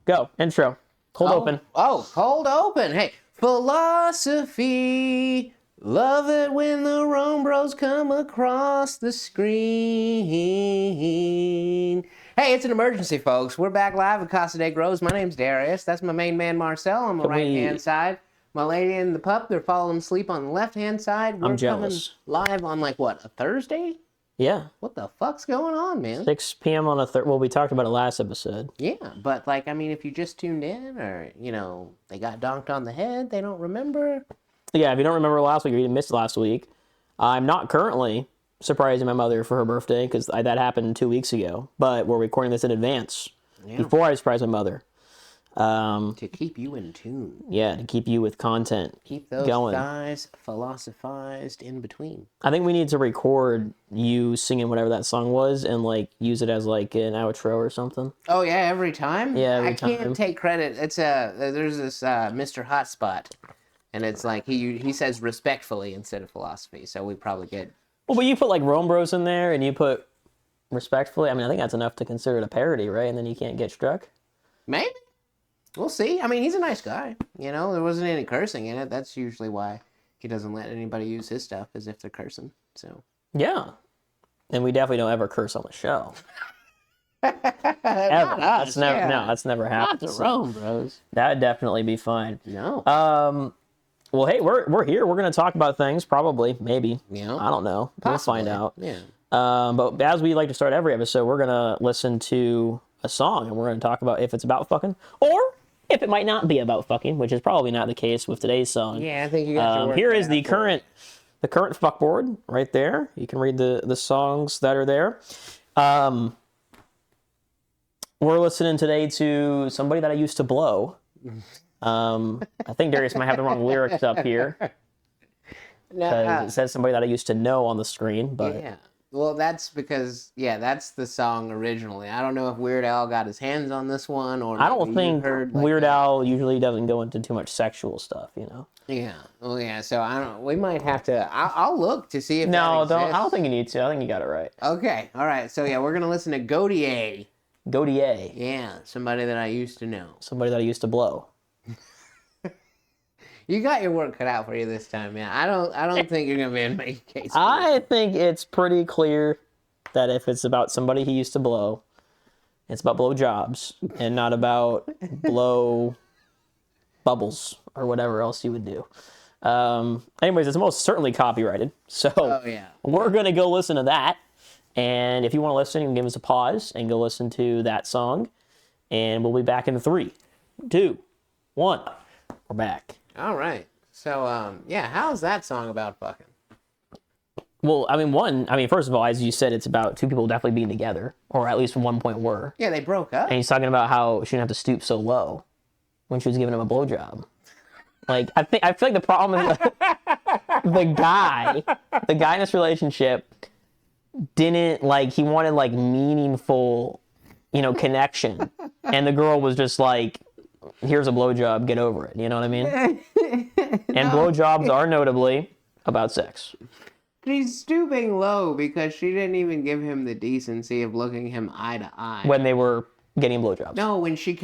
Go. Intro. Cold open. Oh, cold open. Hey, philosophy. Love it when the RomeBros come across the screen. Hey, it's an emergency, folks. We're back live at Casa de Grows. My name's Darius. That's my main man, Marcel, on the right-hand side. My lady and the pup, they're falling asleep on the left-hand side. I'm jealous. Coming live on, like, what, a Thursday? Yeah. What the fuck's going on, man? 6 p.m. on a well, we talked about it last episode. Yeah, but, like, I mean, if you just tuned in or, you know, they got donked on the head, they don't remember. Yeah, if you don't remember last week or you missed last week, I'm not currently surprising my mother for her birthday because that happened 2 weeks ago. But we're recording this in advance before I surprise my mother. To keep you in tune. Yeah, to keep you with content. Keep those going. guys philosophized in between. I think we need to record you singing whatever that song was and like use it as like an outro or something. Oh yeah, every time? Yeah, every time. I can't take credit. There's this Mr. Hotspot, and it's like he says respectfully instead of philosophy, so we probably get... Well, but you put like RomeBros in there and you put respectfully. I mean, I think that's enough to consider it a parody, right? And then you can't get struck. Maybe. We'll see. I mean, he's a nice guy. You know, there wasn't any cursing in it. That's usually why he doesn't let anybody use his stuff, as if they're cursing. So yeah, and we definitely don't ever curse on the show. Ever. That's never. Yeah. No, that's never happened. Not the RomeBros. That'd definitely be fine. No. Well, hey, we're here. We're gonna talk about things. Probably, maybe. Yeah. I don't know. Possibly. We'll find out. Yeah. But as we like to start every episode, we're gonna listen to a song, and we're gonna talk about if it's about fucking or if it might not be about fucking, which is probably not the case with today's song. Yeah, I think you got your work here is cut the out for current fuckboard right there. You can read the songs that are there. We're listening today to Somebody That I Used to Blow. I think Darius might have the wrong lyrics up here. It says Somebody That I Used to Know on the screen, but yeah. Well, that's because, that's the song originally. I don't know if Weird Al got his hands on this one, or I don't think heard, Weird Al usually doesn't go into too much sexual stuff, you know? Yeah. Well, yeah, so I don't... We might have to... I'll look to see if No, that I don't think you need to. I think you got it right. Okay, all right. So, yeah, we're going to listen to Godier. Godier. Yeah, Somebody That I Used to Know. Somebody That I Used to Blow. You got your work cut out for you this time, man. I don't think you're gonna be able to make a case. I think it's pretty clear that if it's about somebody he used to blow, it's about blow jobs and not about blow bubbles or whatever else you would do. Anyways, it's most certainly copyrighted, so we're gonna go listen to that. And if you want to listen, you can give us a pause and go listen to that song. And we'll be back in 3, 2, 1. We're back. All right. So, how's that song about fucking? Well, I mean, first of all, as you said, it's about two people definitely being together, or at least at one point were. Yeah, they broke up. And he's talking about how she didn't have to stoop so low when she was giving him a blowjob. Like, I feel like the problem is the guy in this relationship didn't, like, he wanted, like, meaningful, connection. And the girl was just like, here's a blowjob, get over it. You know what I mean? And blowjobs are notably about sex. She's stooping low because she didn't even give him the decency of looking him eye to eye. When they were getting blowjobs. No, when she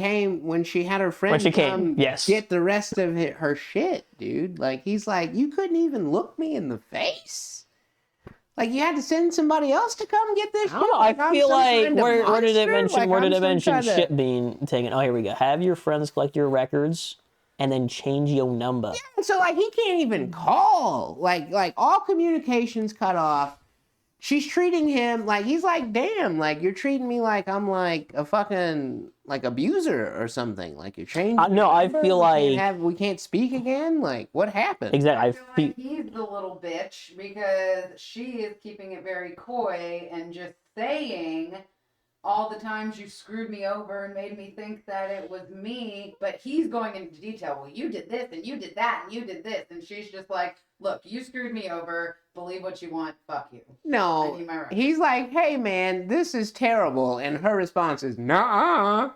had her friend come get the rest of her shit, dude. Like, he's like, you couldn't even look me in the face. Like, you had to send somebody else to come get this shit? I feel like, where did it mention shit being taken? Oh, here we go. Have your friends collect your records and then change your number. Yeah, so, like, he can't even call. Like all communication's cut off. She's treating him like, he's like, damn, like, you're treating me like I'm, like, a fucking, like, abuser or something. Like, you're changing No, I feel like... we can't speak again? Like, what happened? Exactly. I feel like he's the little bitch because she is keeping it very coy and just saying all the times you screwed me over and made me think that it was me, but he's going into detail. Well, you did this and you did that and you did this. And she's just like, look, you screwed me over. Believe what you want. Fuck you. No, he's like, hey, man, this is terrible. And her response is, nah.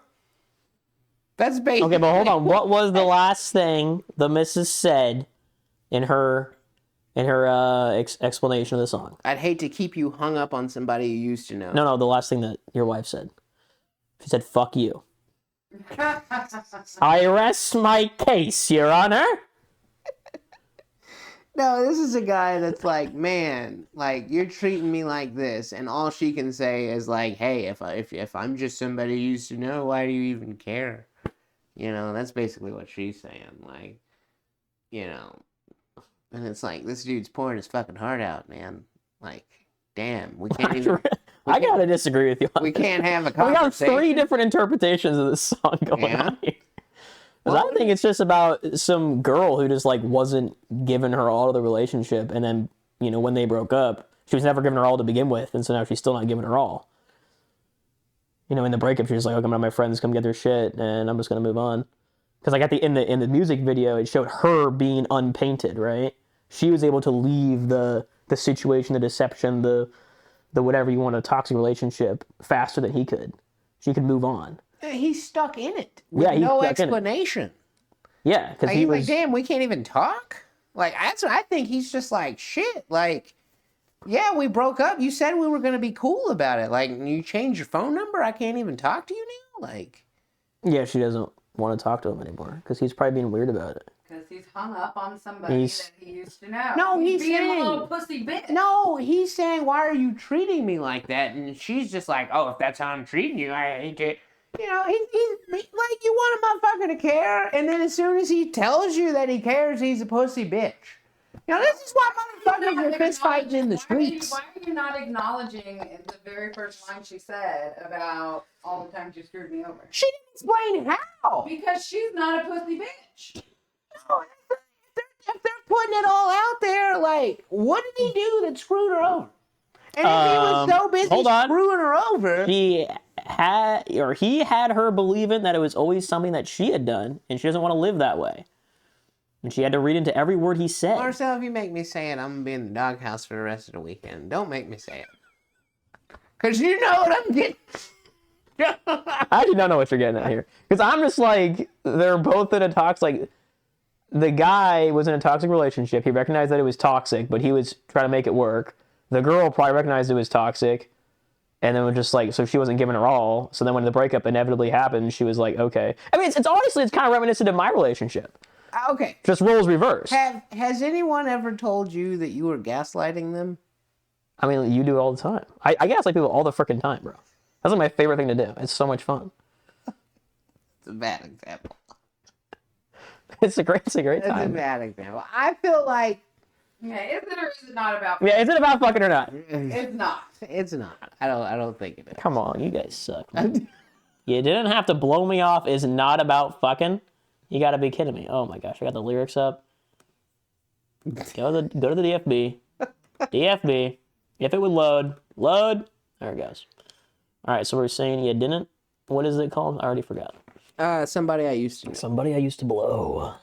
That's basically... Okay, but hold on. What was the last thing the missus said in her explanation of the song? I'd hate to keep you hung up on somebody you used to know. No, the last thing that your wife said. She said, fuck you. I rest my case, Your Honor. No, this is a guy that's like, man, like you're treating me like this, and all she can say is like, hey, if I'm just somebody you used to know, why do you even care? You know, that's basically what she's saying. Like, you know, and it's like this dude's pouring his fucking heart out, man. Like, damn, we can't even. I gotta disagree with you. We can't have a We got conversation. 3 different interpretations of this song going on here. Because I think it's just about some girl who just like wasn't giving her all to the relationship, and then you know when they broke up, she was never giving her all to begin with, and so now she's still not giving her all. You know, in the breakup, she's like, "Okay, I'm gonna have my friends come get their shit, and I'm just gonna move on." Because like in the music video, it showed her being unpainted, right? She was able to leave the situation, the deception, the whatever you want, a toxic relationship faster than he could. She could move on. He's stuck in it with Yeah, no explanation. Yeah, because Like, he he's was like, damn, we can't even talk. Like, that's what I think. He's just like, shit. Like, yeah, we broke up. You said we were gonna be cool about it. Like, you changed your phone number. I can't even talk to you now. Like, yeah, she doesn't want to talk to him anymore because he's probably being weird about it. Because he's hung up on somebody that he used to know. No, he's being saying- a little pussy bitch. no, he's saying, why are you treating me like that? And she's just like, oh, if that's how I'm treating you, I hate it. You know, he's like, you want a motherfucker to care, and then as soon as he tells you that he cares, he's a pussy bitch. You know, this is why motherfuckers are fist fighting in the streets. Why are you not acknowledging the very first line she said about all the times you screwed me over? She didn't explain how. Because she's not a pussy bitch. No, if they're putting it all out there, like, what did he do that screwed her over? And if he was so busy hold on. screwing her over, He had her believing that it was always something that she had done, and she doesn't want to live that way. And she had to read into every word he said. Marcel, if you make me say it, I'm gonna be in the doghouse for the rest of the weekend. Don't make me say it, cause you know what I'm getting. I actually don't know what you're getting at here. Because I'm just like, they're both in a toxic, like, the guy was in a toxic relationship. He recognized that it was toxic, but he was trying to make it work. The girl probably recognized it was toxic, and then was just like, so she wasn't giving her all. So then when the breakup inevitably happened, she was like, okay. I mean, it's honestly, it's kind of reminiscent of my relationship. Okay. Just roles reversed. Has anyone ever told you that you were gaslighting them? I mean, you do it all the time. I gaslight people all the freaking time, bro. That's like my favorite thing to do. It's so much fun. It's a bad example. It's a great It's a time. bad example. I feel like Yeah, is it or is it not about? Yeah, is it about fucking or not? It's not. it's not. I don't think it is. Come on, you guys suck. Man. You didn't have to blow me off is not about fucking. You gotta be kidding me. Oh my gosh, I got the lyrics up. Go to the DFB. DFB. If it would load. Load. There it goes. Alright, so we're saying you didn't. What is it called? I already forgot. Somebody I used to know. Somebody I used to blow.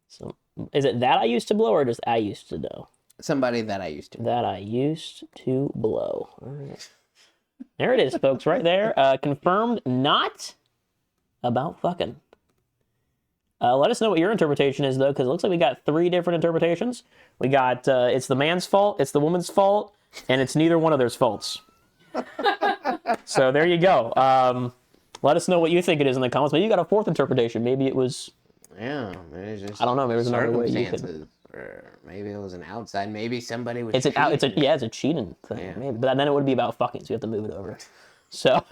So, is it that I used to blow or just I used to know? Somebody that I used to know. That I used to blow. All right. There it is, folks, right there. Confirmed not about fucking. Let us know what your interpretation is, though, because it looks like we got 3 different interpretations. We got it's the man's fault, it's the woman's fault, and it's neither one of theirs faults. So there you go. Let us know what you think it is in the comments. Maybe you got a 4th interpretation. Maybe it was... Yeah, maybe just I don't know. Maybe there's another way you could... circumstances, or maybe it was an outside. Maybe somebody was. It's a cheating thing, Yeah. maybe. But then it would be about fucking, so you have to move it over. So,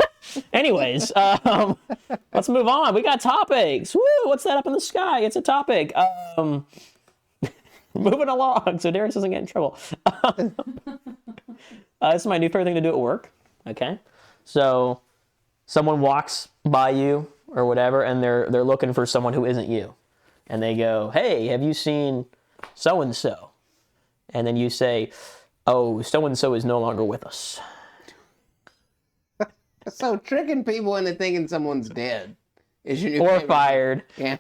anyways, let's move on. We got topics. Woo! What's that up in the sky? It's a topic. Moving along, so Darius doesn't get in trouble. This is my new favorite thing to do at work. Okay, so someone walks by you or whatever, and they're looking for someone who isn't you, and they go, "Hey, have you seen so and so?" And then you say, "Oh, so and so is no longer with us." So tricking people into thinking someone's dead is your new Or favorite. fired, Yeah.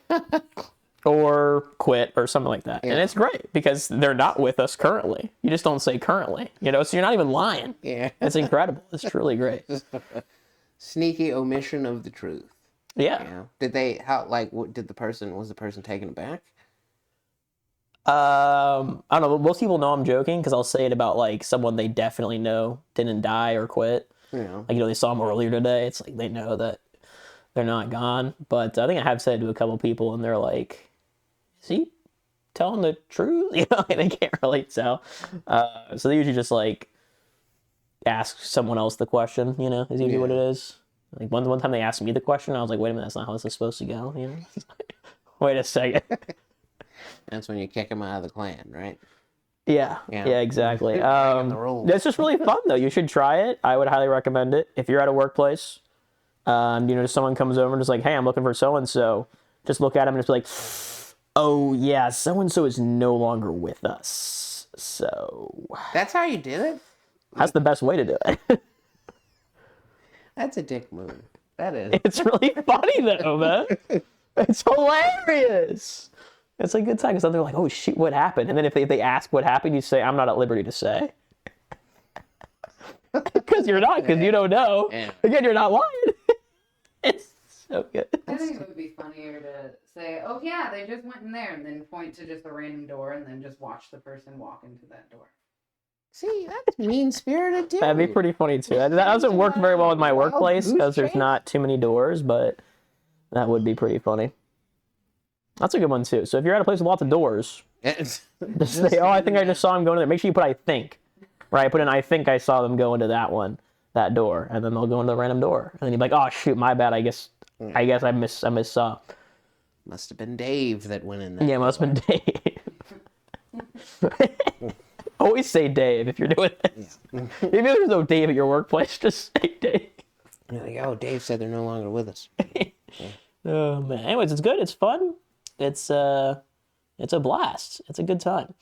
or quit, or something like that. Yeah. And it's great because they're not with us currently. You just don't say currently, so you're not even lying. Yeah. It's incredible. It's truly great. Sneaky omission of the truth. Yeah. Yeah. Did they? How? Like, what did the person? Was the person taken aback? I don't know. Most people know I'm joking because I'll say it about like someone they definitely know didn't die or quit. You know. Like, they saw him earlier today. It's like they know that they're not gone. But I think I have said to a couple people, and they're like, "Is he telling the truth?" You know, like, they can't really tell. So they usually just like ask someone else the question. You know, is usually what it is. Like one time they asked me the question, I was like, "Wait a minute, that's not how this is supposed to go." You know, wait a second. That's when you kick him out of the clan, right? Yeah, exactly. It's just really fun though. You should try it. I would highly recommend it. If you're at a workplace, someone comes over and just like, "Hey, I'm looking for so and so." Just look at him and just be like, "Oh yeah, so and so is no longer with us." So That's how you do it? that's the best way to do it. That's a dick move. That is. It's really funny though, man. It's hilarious. It's a good time because they're like, "Oh shit, what happened?" And then if they ask what happened, you say, "I'm not at liberty to say." Because you're not, because you don't know. Yeah. Again, you're not lying. It's so good. I think it would be funnier to say, "Oh yeah, they just went in there," and then point to just a random door, and then just watch the person walk into that door. See, that's mean-spirited too. That'd be pretty funny too. That doesn't work very well with my workplace because there's not too many doors, but that would be pretty funny. That's a good one too. So if you're at a place with lots of doors, just say, "Oh, I think I just saw him go in there." Make sure you put "I think," right? Put in "I think I saw them go into that door," and then they'll go into the random door, and then you're like, "Oh shoot, my bad. I guess I missaw." Must have been Dave that went in there. Yeah, it must have been Dave. Always say Dave if you're doing this. Yeah. If there's no Dave at your workplace, just say Dave. You're like, "Oh, Dave said they're no longer with us." Oh man. Anyways, it's good. It's fun. It's a blast. It's a good time.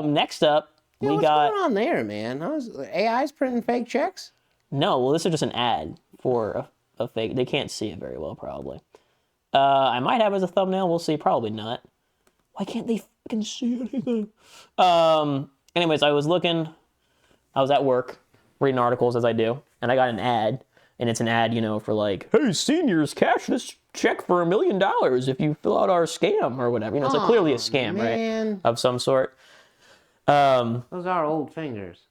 Next up, What's going on there, man? AI's printing fake checks? No, well, this is just an ad for a fake. They can't see it very well, probably. I might have it as a thumbnail. We'll see. Probably not. Why can't they fucking see anything? Anyways, I was at work, reading articles as I do, and I got an ad. And it's an ad, for like, "Hey, seniors, cash this check for $1 million if you fill out our scam," or whatever. It's like clearly a scam, man. right? Of some sort. Those are old fingers.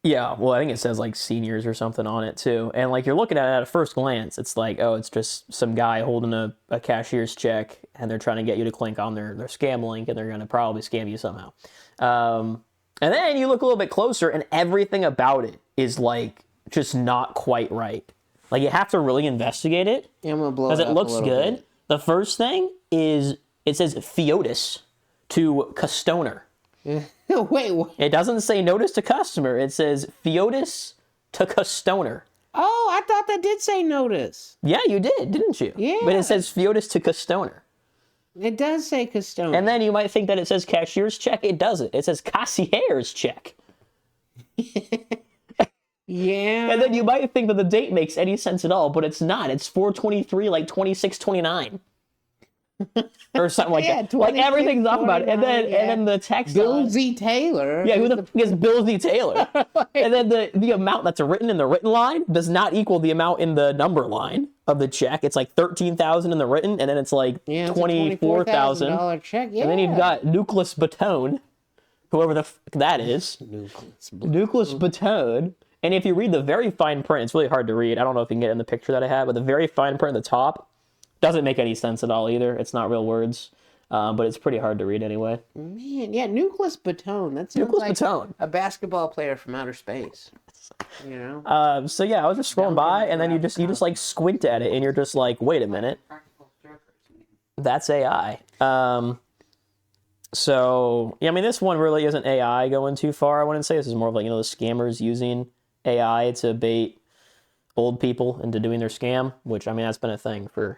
Yeah, well, I think it says like seniors or something on it too. And like you're looking at it at a first glance, it's like, oh, it's just some guy holding a cashier's check and they're trying to get you to click on their scam link and they're going to probably scam you somehow. And then you look a little bit closer and everything about it is like just not quite right. Like you have to really investigate it. Yeah, I'm gonna blow because it it up looks a little good. bit. The first thing is it says Fiotis to customer. Wait, what? It doesn't say notice to customer. It says Fiotis to customer. Oh, I thought that did say notice. Yeah, you did, didn't you? Yeah. But it says Fiotis to customer. It does say custodian. And then you might think that it says cashier's check. It doesn't. It says cassier's check. Yeah. And then you might think that the date makes any sense at all, but it's not. It's 4/23, like 26/29. Or something like that. Like everything's off about it. And then the text. Bill Z. Taylor. Yeah, who the fuck is Bill Z. Taylor? And then the amount that's written in the written line does not equal the amount in the number line of the check. It's like 13,000 in the written, and then it's like 24,000. $24,000 check. Yeah. And then you've got Nucleus Batone, whoever the fuck that is. Nucleus Batone. And if you read the very fine print, it's really hard to read. I don't know if you can get it in the picture that I have, but the very fine print at the top doesn't make any sense at all either. It's not real words, but it's pretty hard to read anyway. Man, yeah, Nucleus Batone. That sounds Nucleus like Batone. a basketball player from outer space. You know? So yeah, I was just scrolling by, and then you just like squint at it, and you're just like, wait a minute, that's AI. So yeah, I mean, this one really isn't AI going too far. I wouldn't say this is more of like the scammers using AI to bait old people into doing their scam, which I mean that's been a thing for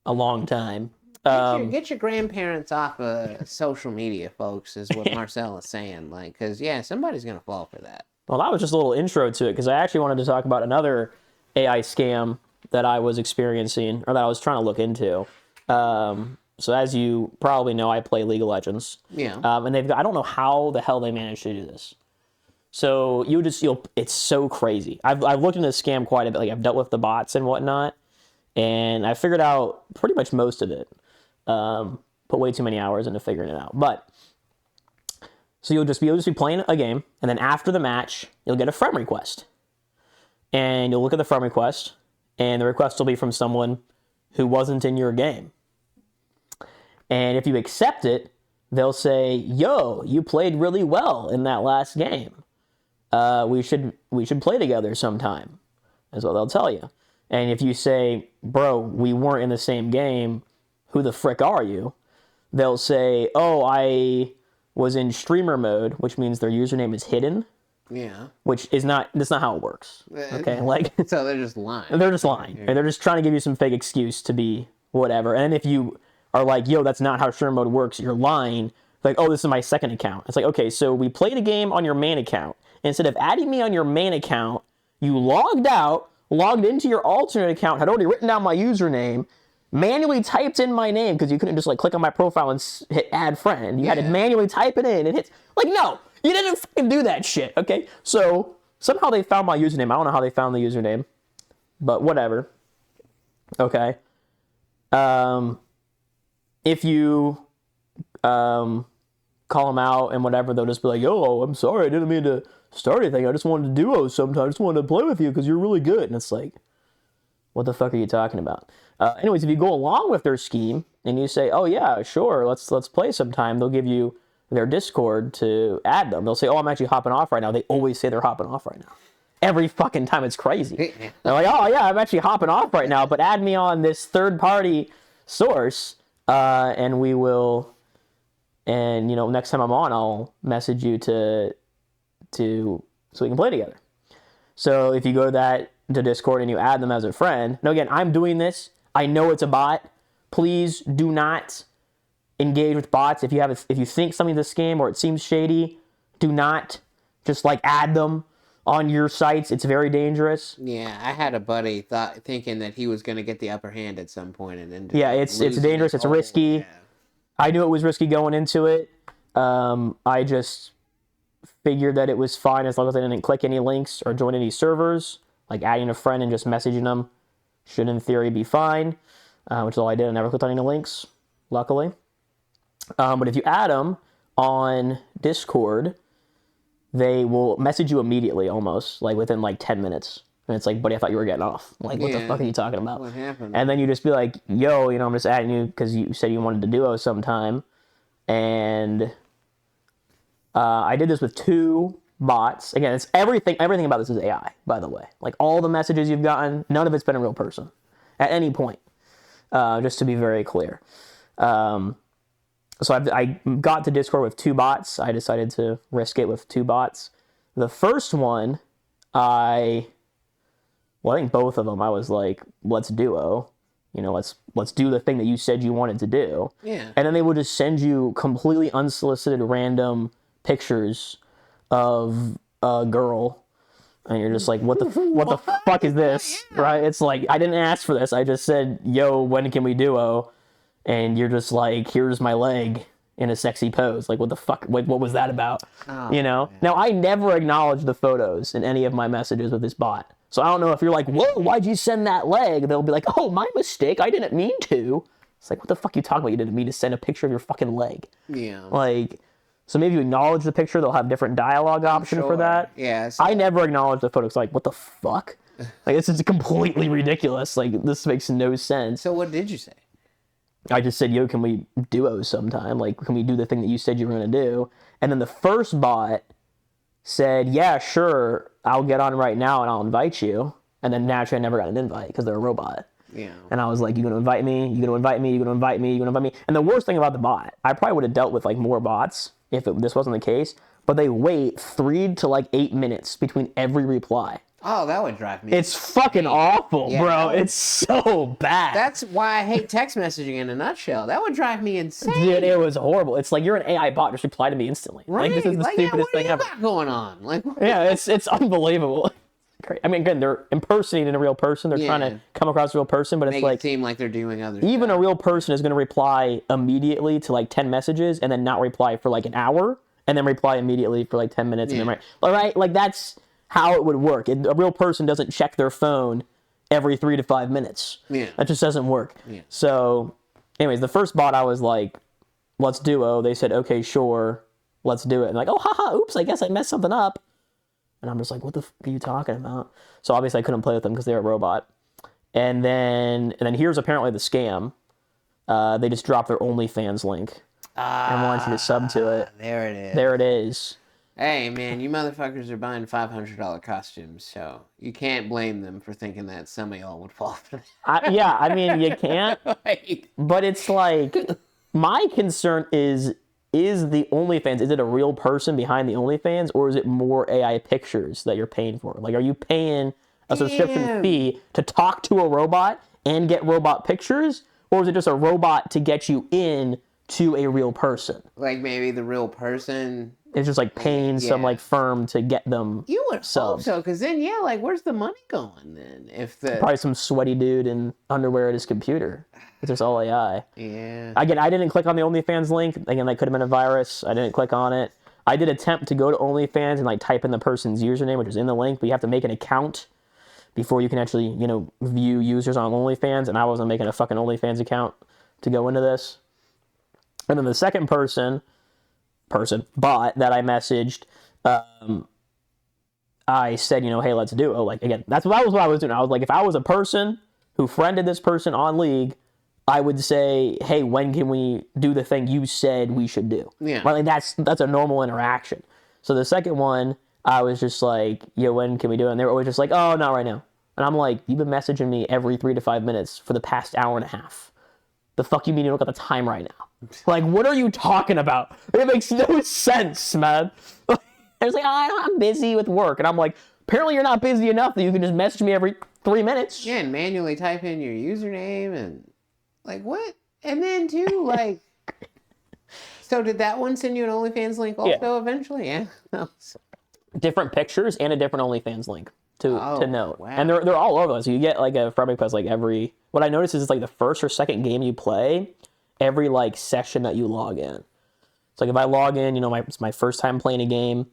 a long time. Get your grandparents off of social media, folks, is what Marcel is saying. Like, because yeah, somebody's gonna fall for that. Well, that was just a little intro to it because I actually wanted to talk about another AI scam that I was experiencing or that I was trying to look into. So as you probably know, I play League of Legends. Yeah. And I don't know how the hell they managed to do this. So it's so crazy. I've looked into this scam quite a bit. Like I've dealt with the bots and whatnot, and I figured out pretty much most of it. Put way too many hours into figuring it out. But so you'll just be playing a game, and then after the match, you'll get a friend request, and you'll look at the friend request, and the request will be from someone who wasn't in your game. And if you accept it, they'll say, yo, you played really well in that last game. We should play together sometime, is what they'll tell you. And if you say, bro, we weren't in the same game, who the frick are you? They'll say, oh, I was in streamer mode, which means their username is hidden. Yeah. Which is that's not how it works. Okay, like so they're just lying. They're just lying. And they're just trying to give you some fake excuse to be whatever. And if you are like, yo, that's not how streamer mode works, you're lying. Like, oh, this is my second account. It's like, okay, so we played a game on your main account. Instead of adding me on your main account, you logged out, logged into your alternate account, had already written down my username, manually typed in my name, because you couldn't just like click on my profile and hit add friend. You had to manually type it in and hit, like, no, you didn't fucking do that shit, okay? So somehow they found my username. I don't know how they found the username, but whatever. Okay. If you call them out and whatever, they'll just be like, yo, I'm sorry, I didn't mean to start anything. I just wanted to duo sometime. I just wanted to play with you because you're really good. And it's like, what the fuck are you talking about? Anyways, if you go along with their scheme and you say, oh yeah, sure, let's play sometime, they'll give you their Discord to add them. They'll say, oh, I'm actually hopping off right now. They always say they're hopping off right now. Every fucking time. It's crazy. They're like, oh yeah, I'm actually hopping off right now, but add me on this third-party source, and we will, and you know, next time I'm on, I'll message you so we can play together. So if you go to Discord and you add them as a friend, now again, I'm doing this. I know it's a bot. Please do not engage with bots. If you think something's a scam or it seems shady, do not just like add them on your sites. It's very dangerous. Yeah, I had a buddy thinking that he was going to get the upper hand at some point, and then it's dangerous. It's risky. Yeah. I knew it was risky going into it. I just figured that it was fine as long as I didn't click any links or join any servers. Like adding a friend and just messaging them should, in theory, be fine. Which is all I did. I never clicked on any links, luckily. But if you add them on Discord, they will message you immediately, almost like within like 10 minutes. And it's like, buddy, I thought you were getting off. Like, what the fuck are you talking about? What happened? And then you just be like, yo, you know, I'm just adding you because you said you wanted to duo sometime. And I did this with 2 bots. Again, it's everything about this is AI, by the way. Like all the messages you've gotten, none of it's been a real person at any point. Just to be very clear. So I got to Discord with 2 bots. I decided to risk it with 2 bots. The first one, I think both of them, I was like, let's duo. You know, let's do the thing that you said you wanted to do. Yeah. And then they would just send you completely unsolicited random pictures of a girl. And you're just like, what the fuck is this? Right? It's like, I didn't ask for this. I just said, yo, when can we duo? And you're just like, here's my leg in a sexy pose. Like, what the fuck? What was that about? Oh, you know? man. Now, I never acknowledge the photos in any of my messages with this bot. So I don't know if you're like, whoa, why'd you send that leg? They'll be like, oh, my mistake. I didn't mean to. It's like, what the fuck are you talking about? You didn't mean to send a picture of your fucking leg. Yeah. Like, so maybe you acknowledge the picture. They'll have different dialogue option for that. Yeah. So I never acknowledge the photos. Like, what the fuck? Like, this is completely ridiculous. Like, this makes no sense. So what did you say? I just said, yo, can we duo sometime? Like, can we do the thing that you said you were going to do? And then the first bot said, yeah, sure, I'll get on right now and I'll invite you. And then naturally I never got an invite because they're a robot. Yeah. And I was like, you going to invite me? You going to invite me? You going to invite me? You going to invite me? And the worst thing about the bot, I probably would have dealt with like more bots if this wasn't the case, but they wait 3 to like 8 minutes between every reply. Oh, that would drive me. It's fucking awful, Yeah. bro. It's so bad. That's why I hate text messaging in a nutshell. That would drive me insane. Dude, it was horrible. It's like, you're an AI bot, just reply to me instantly. Right? Like, this is the stupidest what thing do you ever. got going on? Like, Yeah, it's unbelievable. I mean, again, they're impersonating a real person. They're trying to come across as a real person, but it's make like, it seem like they're doing other even stuff. a real person is going to reply immediately to like 10 messages and then not reply for like an hour and then reply immediately for like 10 minutes. And then all right, like that's how it would work. A real person doesn't check their phone every 3 to 5 minutes. Yeah. That just doesn't work. Yeah. So anyways, the first bot I was like, let's duo. They said, okay, sure, let's do it. And like, oh, haha, oops, I guess I messed something up. And I'm just like, what the fuck are you talking about? So obviously I couldn't play with them because they're a robot. And then here's apparently the scam. They just dropped their OnlyFans link and want you to sub to it. There it is. There it is. Hey, man, you motherfuckers are buying $500 costumes, so you can't blame them for thinking that some of y'all would fall for that. Yeah, I mean, you can't. But it's like, my concern is the OnlyFans, is it a real person behind the OnlyFans, or is it more AI pictures that you're paying for? Like, are you paying a subscription fee to talk to a robot and get robot pictures, or is it just a robot to get you in to a real person? Like, maybe the real person... It's just like paying some like firm to get them. You would hope so, because then like, where's the money going then? If probably some sweaty dude in underwear at his computer. It's just all AI. Yeah. Again, I didn't click on the OnlyFans link. Again, that could have been a virus. I didn't click on it. I did attempt to go to OnlyFans and like type in the person's username, which is in the link, but you have to make an account before you can actually, view users on OnlyFans. And I wasn't making a fucking OnlyFans account to go into this. And then the second bot that I messaged, I said, hey, let's do it. Like, again, that was what I was doing. I was like, if I was a person who friended this person on League, I would say, hey, when can we do the thing you said we should do? Yeah. Right? Like, that's a normal interaction. So the second one, I was just like, when can we do it? And they were always just like, oh, not right now. And I'm like, you've been messaging me every 3 to 5 minutes for the past hour and a half. The fuck you mean you don't got the time right now? Like, what are you talking about? It makes no sense, man. I was like, I'm busy with work. And I'm like, apparently you're not busy enough that you can just message me every 3 minutes. Yeah, and manually type in your username and, like, what? And then, too, like... So did that one send you an OnlyFans link also eventually? Yeah. Different pictures and a different OnlyFans link to note. Wow. And they're all over. So you get, like, a friend request, like, every... What I noticed is it's, like, the first or second game you play... every like session that you log in. It's like if I log in, it's my first time playing a game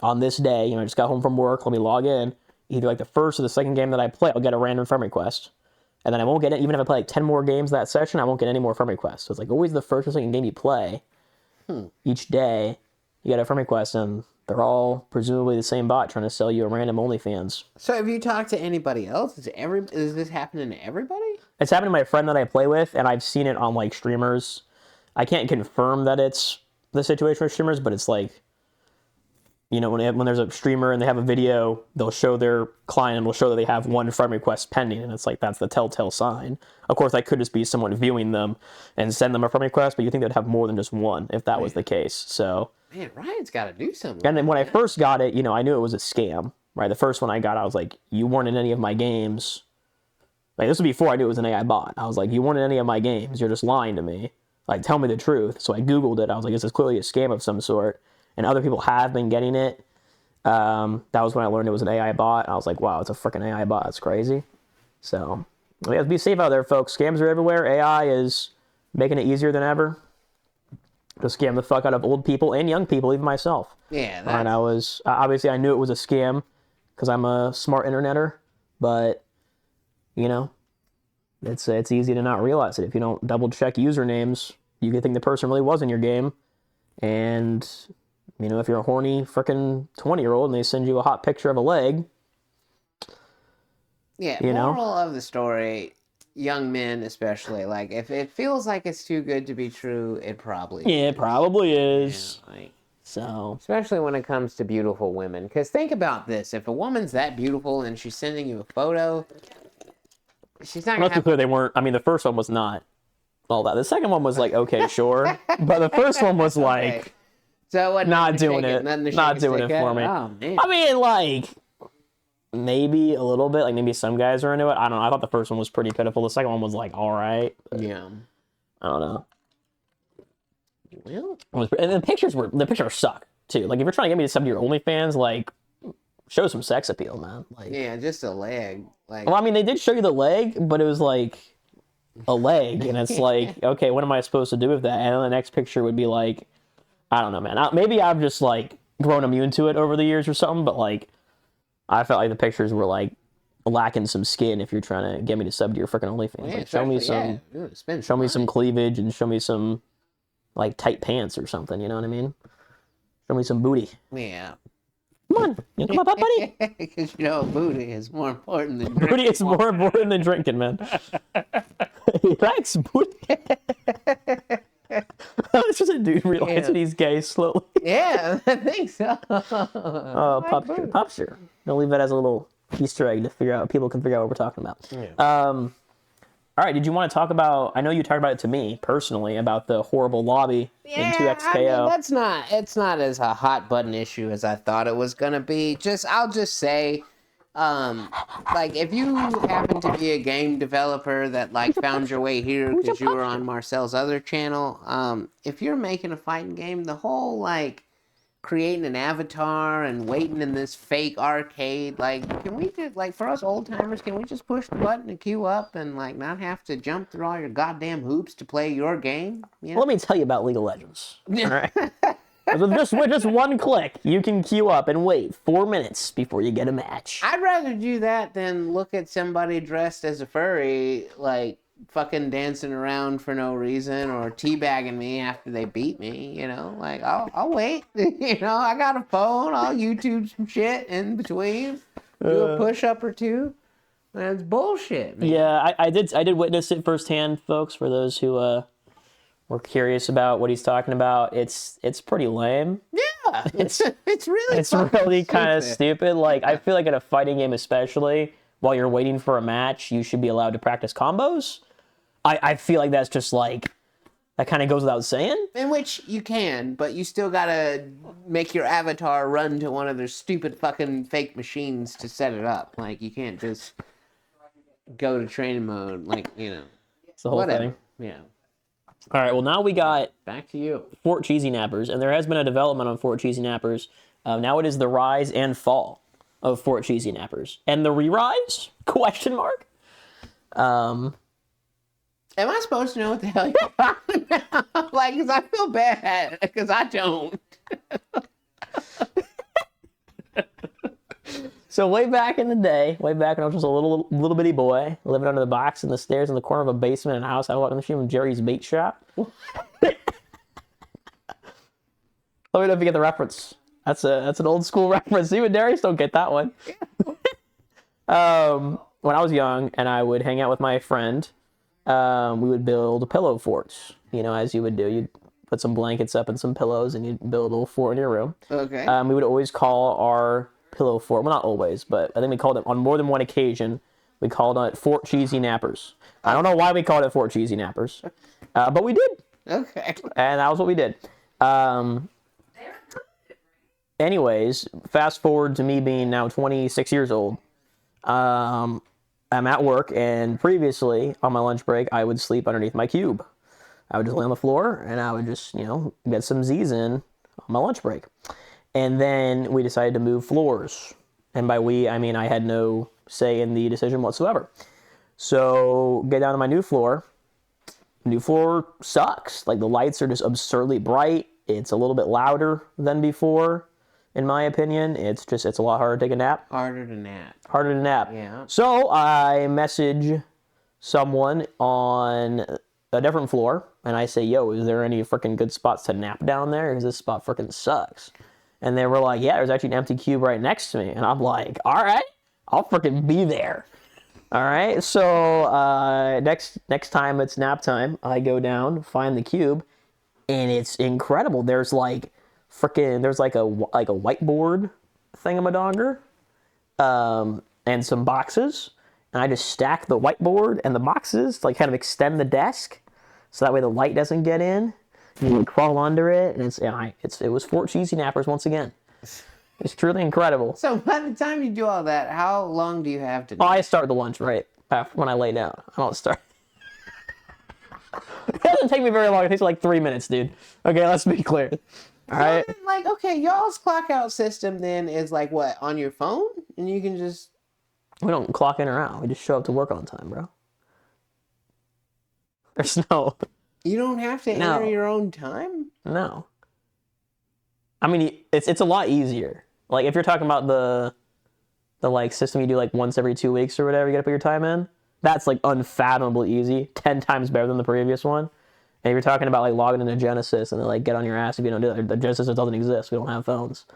on this day, I just got home from work, let me log in. Either like the first or the second game that I play, I'll get a random friend request. And then I won't get it, even if I play like 10 more games that session, I won't get any more friend requests. So it's like always the first or second game you play each day, you get a friend request, and they're all presumably the same bot trying to sell you a random OnlyFans. So have you talked to anybody else? Is this happening to everybody? It's happened to my friend that I play with, and I've seen it on like streamers. I can't confirm that it's the situation with streamers, but it's like, when there's a streamer and they have a video, they'll show their client and will show that they have one friend request pending, and it's like, that's the telltale sign. Of course, that could just be someone viewing them and send them a friend request, but you think they'd have more than just one if that was the case. So, man, Ryan's got to do something. And then when I first got it, I knew it was a scam, right? The first one I got, I was like, you weren't in any of my games. Like, this was before I knew it was an AI bot. I was like, you weren't in any of my games. You're just lying to me. Like, tell me the truth. So I Googled it. I was like, this is clearly a scam of some sort. And other people have been getting it. That was when I learned it was an AI bot. I was like, wow, it's a freaking AI bot. That's crazy. So, we have to be safe out there, folks. Scams are everywhere. AI is making it easier than ever to scam the fuck out of old people and young people, even myself. Yeah. And I was, obviously I knew it was a scam because I'm a smart interneter, but... it's easy to not realize it. If you don't double check usernames, you could think the person really was in your game. And, if you're a horny freaking 20-year-old and they send you a hot picture of a leg. Yeah, moral of the story, young men especially, like, if it feels like it's too good to be true, it probably is. Yeah, it probably is. Yeah, so. Especially when it comes to beautiful women. Because think about this. If a woman's that beautiful and she's sending you a photo... She's not Let's be clear, they weren't. I mean, the first one was not all that. The second one was like, okay, sure. But the first one was like, okay. So not doing it. Not doing it for me. Oh, man. I mean, like, maybe a little bit. Like, maybe some guys are into it. I don't know. I thought the first one was pretty pitiful. The second one was like, all right. Yeah. I don't know. Well, and the pictures suck, too. Like, if you're trying to get me to sub to your OnlyFans, like, show some sex appeal, man. Like, yeah, just a leg. Like, well, I mean, they did show you the leg, but it was like a leg, and it's like, okay, what am I supposed to do with that? And then the next picture would be like, I don't know, man. Maybe I've just like grown immune to it over the years or something, but like, I felt like the pictures were like lacking some skin if you're trying to get me to sub to your freaking OnlyFans. yeah, Like, show me some cleavage and show me some like tight pants or something. You know what I mean? Show me some booty. Yeah. Come on. You come up, buddy. Because you know, booty is more important than Booty is more important than drinking, man. He likes booty. It's just a dude realizing he's gay slowly. Yeah, I think so. Oh, Popster. I'll leave that as a little Easter egg to figure out. People can figure out what we're talking about. Yeah. All right. Did you want to talk about? I know you talked about it to me personally about the horrible lobby in 2XKO. I mean, it's not as a hot button issue as I thought it was gonna be. I'll just say, like if you happen to be a game developer that like found your way here because you were on Marcel's other channel, if you're making a fighting game, the whole like creating an avatar and waiting in this fake arcade, like can we just like for us old timers, can we just push the button and queue up and like not have to jump through all your goddamn hoops to play your game? You know? Let me tell you about League of Legends. All right. With just one click, you can queue up and wait 4 minutes before you get a match. I'd rather do that than look at somebody dressed as a furry, like fucking dancing around for no reason or teabagging me after they beat me. You know, like I'll wait. You know, I got a phone. I'll YouTube some shit in between. Do a push up or two. That's bullshit, man. Yeah, I did witness it firsthand, folks. For those who were curious about what he's talking about, it's pretty lame. Yeah, it's really kind of stupid. Like I feel like in a fighting game, especially while you're waiting for a match, you should be allowed to practice combos. I feel like that's just like that kind of goes without saying. In which you can, but you still gotta make your avatar run to one of their stupid fucking fake machines to set it up. Like you can't just go to training mode. Like you know, It's the whole thing. Yeah. All right. Well, now we got Back to you. Fort Cheesy Nappers, and there has been a development on Fort Cheesy Nappers. Now it is the rise and fall of Fort Cheesy Nappers, and the re-rise? Question mark. Am I supposed to know what the hell you're talking about? Like, because I feel bad, because I don't. So way back in the day, way back when I was just a little bitty boy, living under the box in the stairs in the corner of a basement in a house I walked in the stream of Jerry's Bait Shop. Let me know if you get the reference. That's an old school reference. Even Darius don't get that one. When I was young and I would hang out with my friend, we would build pillow forts. You know, as you would do, you'd put some blankets up and some pillows, and you'd build a little fort in your room. Okay. We would always call our pillow fort, well, not always, but I think we called it on more than one occasion. We called it Fort Cheesy Nappers. I don't know why we called it Fort Cheesy Nappers, but we did. Okay. And that was what we did. Anyways, fast forward to me being now 26 years old. I'm at work, and previously on my lunch break, I would sleep underneath my cube. I would just lay on the floor, and I would just, get some Z's in on my lunch break. And then we decided to move floors. And by we, I mean I had no say in the decision whatsoever. So get down to my new floor. New floor sucks. Like the lights are just absurdly bright. It's a little bit louder than before, in my opinion. It's a lot harder to take a nap. Harder to nap. Harder to nap. Yeah. So I message someone on a different floor, and I say, yo, is there any freaking good spots to nap down there? Because this spot freaking sucks. And they were like, yeah, there's actually an empty cube right next to me. And I'm like, all right, I'll freaking be there. All right, so next time it's nap time, I go down, find the cube, and it's incredible. There's like a whiteboard thingamadonger, and some boxes, and I just stack the whiteboard and the boxes to like kind of extend the desk, so that way the light doesn't get in. You can crawl under it, and it was Fort Cheesy Nappers once again. It's truly incredible. So by the time you do all that, how long do you have to do? I start the lunch right after when I lay down. I don't start. It doesn't take me very long. It takes like 3 minutes, dude. Okay, let's be clear. All right. Like, okay, y'all's clock out system then is like what, on your phone? And you can just... We don't clock in or out. We just show up to work on time, bro. There's no... You don't have to enter your own time? No. I mean, it's a lot easier. Like, if you're talking about the like system you do like once every 2 weeks or whatever, you gotta put your time in, that's like unfathomably easy, 10 times better than the previous one. And if you're talking about like logging into Genesis and then like get on your ass if you don't do that, the Genesis doesn't exist. We don't have phones.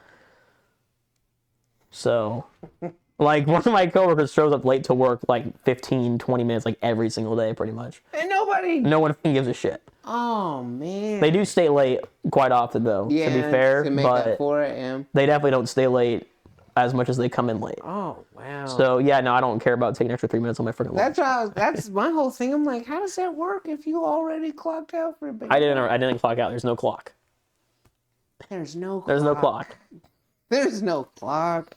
So, like, one of my coworkers shows up late to work like 15, 20 minutes, like every single day, pretty much. And nobody. No one gives a shit. Oh man. They do stay late quite often, though. Yeah, to be fair, to make but that 4 a.m. they definitely don't stay late as much as they come in late. Oh wow. So yeah, no, I don't care about taking an extra 3 minutes on my freaking lunch. That's my whole thing. I'm like, how does that work if you already clocked out for a bit? I didn't clock out. There's no clock. There's no clock. There's no clock. There's no clock.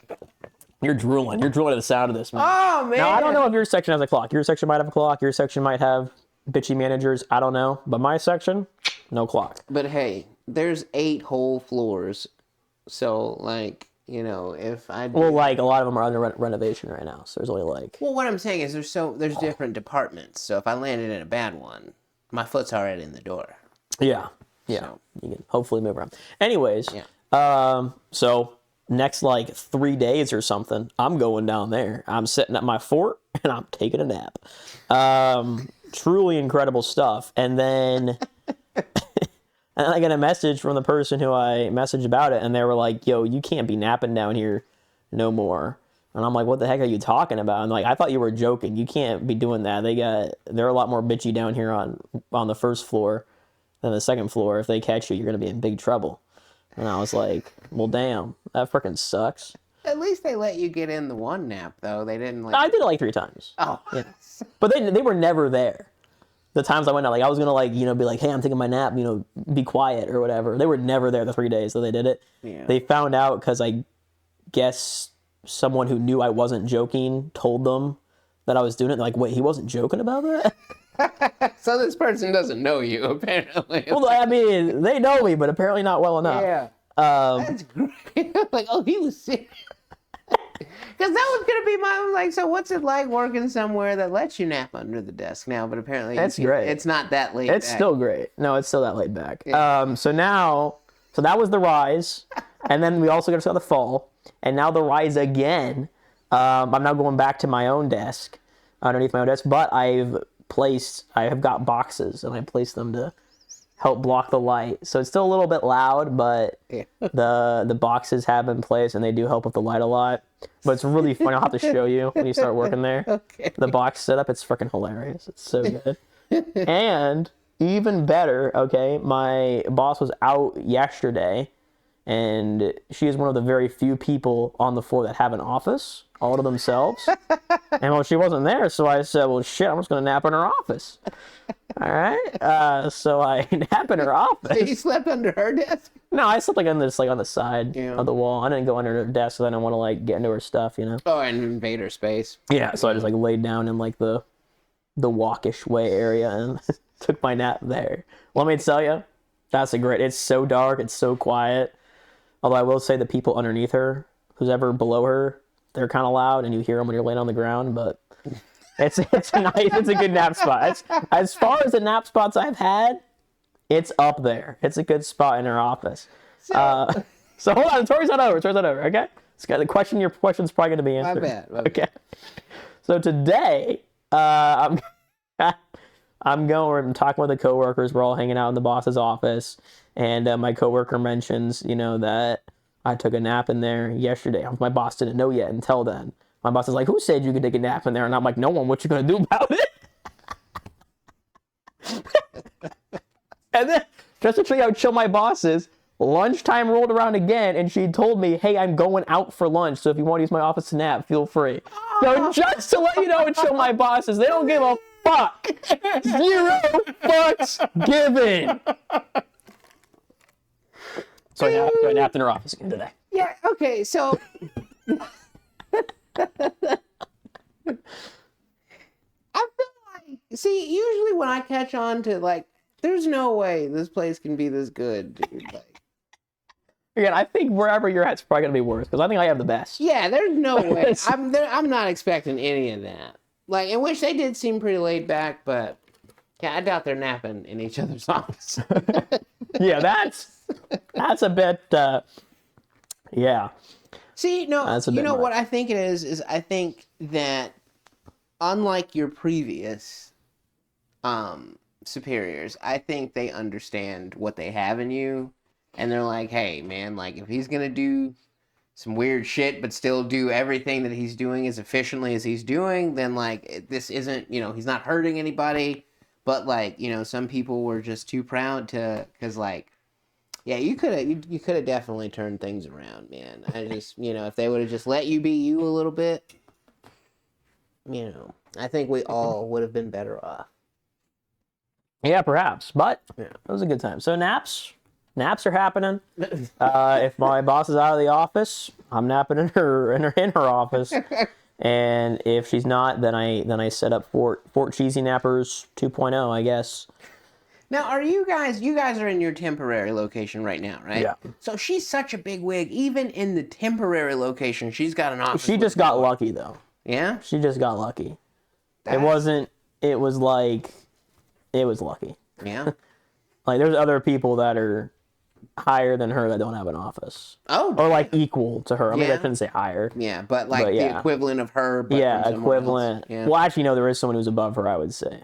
You're drooling. You're drooling at the sound of this, man. Oh man. Now I don't know if your section has a clock. Your section might have a clock. Your section might have bitchy managers. I don't know. But my section, no clock. But hey, there's 8 whole floors. So like, you know, if I Well, like a lot of them are under renovation right now. So there's only like. Well, what I'm saying is there's different departments. So if I landed in a bad one, my foot's already in the door. Yeah. Yeah. So. You can hopefully move around. Anyways. Yeah. So next like 3 days or something, I'm going down there. I'm sitting at my fort and I'm taking a nap. Truly incredible stuff. And then and I get a message from the person who I messaged about it, and they were like, "Yo, you can't be napping down here no more." And I'm like, "What the heck are you talking about?" And like, I thought you were joking. You can't be doing that. They're a lot more bitchy down here on the first floor than the second floor. If they catch you, you're gonna be in big trouble. And I was like, well, damn, that freaking sucks. At least they let you get in the one nap, though. They didn't like. I did it like 3 times. Oh. Yeah. But they were never there. The times I went out, like I was gonna like, you know, be like, hey, I'm taking my nap, you know, be quiet or whatever. They were never there the 3 days that they did it. Yeah. They found out because I guess someone who knew I wasn't joking told them that I was doing it. They're like, wait, he wasn't joking about that? So this person doesn't know you, apparently. Well, I mean, they know me, but apparently not well enough. Yeah. That's great. Like, oh, he was sick. Because that was gonna be my like. So, what's it like working somewhere that lets you nap under the desk now? But apparently, That's great. It's not that late. It's still great. No, it's still that laid back. Yeah. So that was the rise, and then we also got to start the fall, and now the rise again. I'm now going back to my own desk, underneath my own desk, but I have got boxes, and I placed them to help block the light. So it's still a little bit loud, but the boxes have been placed, and they do help with the light a lot. But it's really funny. I'll have to show you when you start working there. Okay. The box setup, it's freaking hilarious. It's so good. And even better, okay, my boss was out yesterday, and she is one of the very few people on the floor that have an office all to themselves. And well, she wasn't there, so I said, well, shit, I'm just going to nap in her office. All right. So I nap in her office. So you slept under her desk? No, I slept like on the side of the wall. I didn't go under her desk because I didn't want to like get into her stuff, you know. Oh, and invade her space. Yeah, so I just like laid down in like the walkish way area and took my nap there. Let me tell you, it's so dark, it's so quiet. Although I will say the people underneath her, who's ever below her, they're kind of loud and you hear them when you're laying on the ground, but it's a good nap spot. As far as the nap spots I've had, it's up there. It's a good spot in her office. So hold on, the story's not over. Okay. Your question's probably going to be answered. My bad. Okay. So today, I'm going and talking with the coworkers. We're all hanging out in the boss's office, and my coworker mentions, you know, that I took a nap in there yesterday. My boss didn't know yet until then. My boss is like, "Who said you could take a nap in there?" And I'm like, "No one. What you gonna do about it?" And then, just to show you how chill my boss is, lunchtime rolled around again, and she told me, "Hey, I'm going out for lunch, so if you want to use my office to nap, feel free." So just to let you know how chill my boss is, they don't give a fuck. 0 fucks given. So I napped in her office again today. Yeah, okay, so... I feel like... See, usually when I catch on to, like, there's no way this place can be this good, dude. Like, again, I think wherever you're at, it's probably going to be worse, because I think I have the best. yeah, there's no way. I'm not expecting any of that. Like, in which they did seem pretty laid back, but... Yeah, I doubt they're napping in each other's office. Yeah, that's a bit, yeah. See, no, That's a bit you know much. what I think it is I think that unlike your previous superiors, I think they understand what they have in you, and they're like, hey, man, like, if he's gonna do some weird shit, but still do everything that he's doing as efficiently as he's doing, then like this isn't, he's not hurting anybody. But like, some people were just too proud to, because like, yeah, you could have definitely turned things around, man. I just, if they would have just let you be you a little bit, I think we all would have been better off. Yeah, perhaps. But Yeah. it was a good time. So naps are happening. If my boss is out of the office, I'm napping in her office. And if she's not, then I set up Fort Cheesy Nappers 2.0, I guess. Now, are you guys are in your temporary location right now, right? Yeah. So she's such a big wig. Even in the temporary location, she's got an office. She just got lucky, though. Yeah? She just got lucky. It was lucky. Yeah? Like, there's other people that are higher than her that don't have an office. Oh. Or, like, equal to her. I mean, I Yeah. shouldn't say higher. Yeah, but like the equivalent of her. But Yeah, from somewhere else. equivalent. Yeah. Well, actually, no, there is someone who's above her, I would say.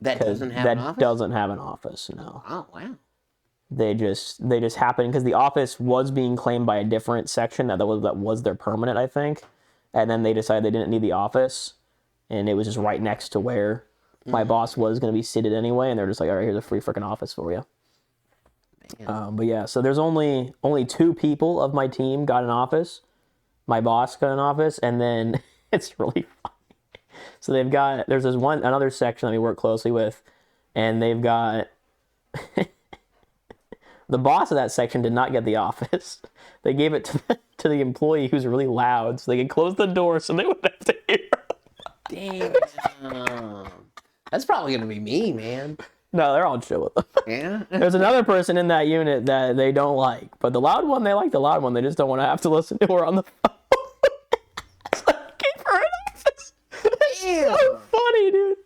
That doesn't have that an office? doesn't have an office, no. Oh, wow. They just happen because the office was being claimed by a different section that was their permanent, I think. And then they decided they didn't need the office, and it was just right next to where my boss was going to be seated anyway, and they're just like, all right, here's a free freaking office for you. But yeah, so there's only 2 people of my team got an office. My boss got an office, and then it's really funny. So there's another section that we work closely with, and they've got the boss of that section did not get the office. They gave it to the employee who's really loud, so they could close the door so they wouldn't have to hear. Damn. That's probably going to be me, man. No, they're all chill with them. Yeah? There's another person in that unit that they don't like, but the loud one, they like the loud one. They just don't want to have to listen to her on the phone. So I gave her an office. Damn. So funny, dude.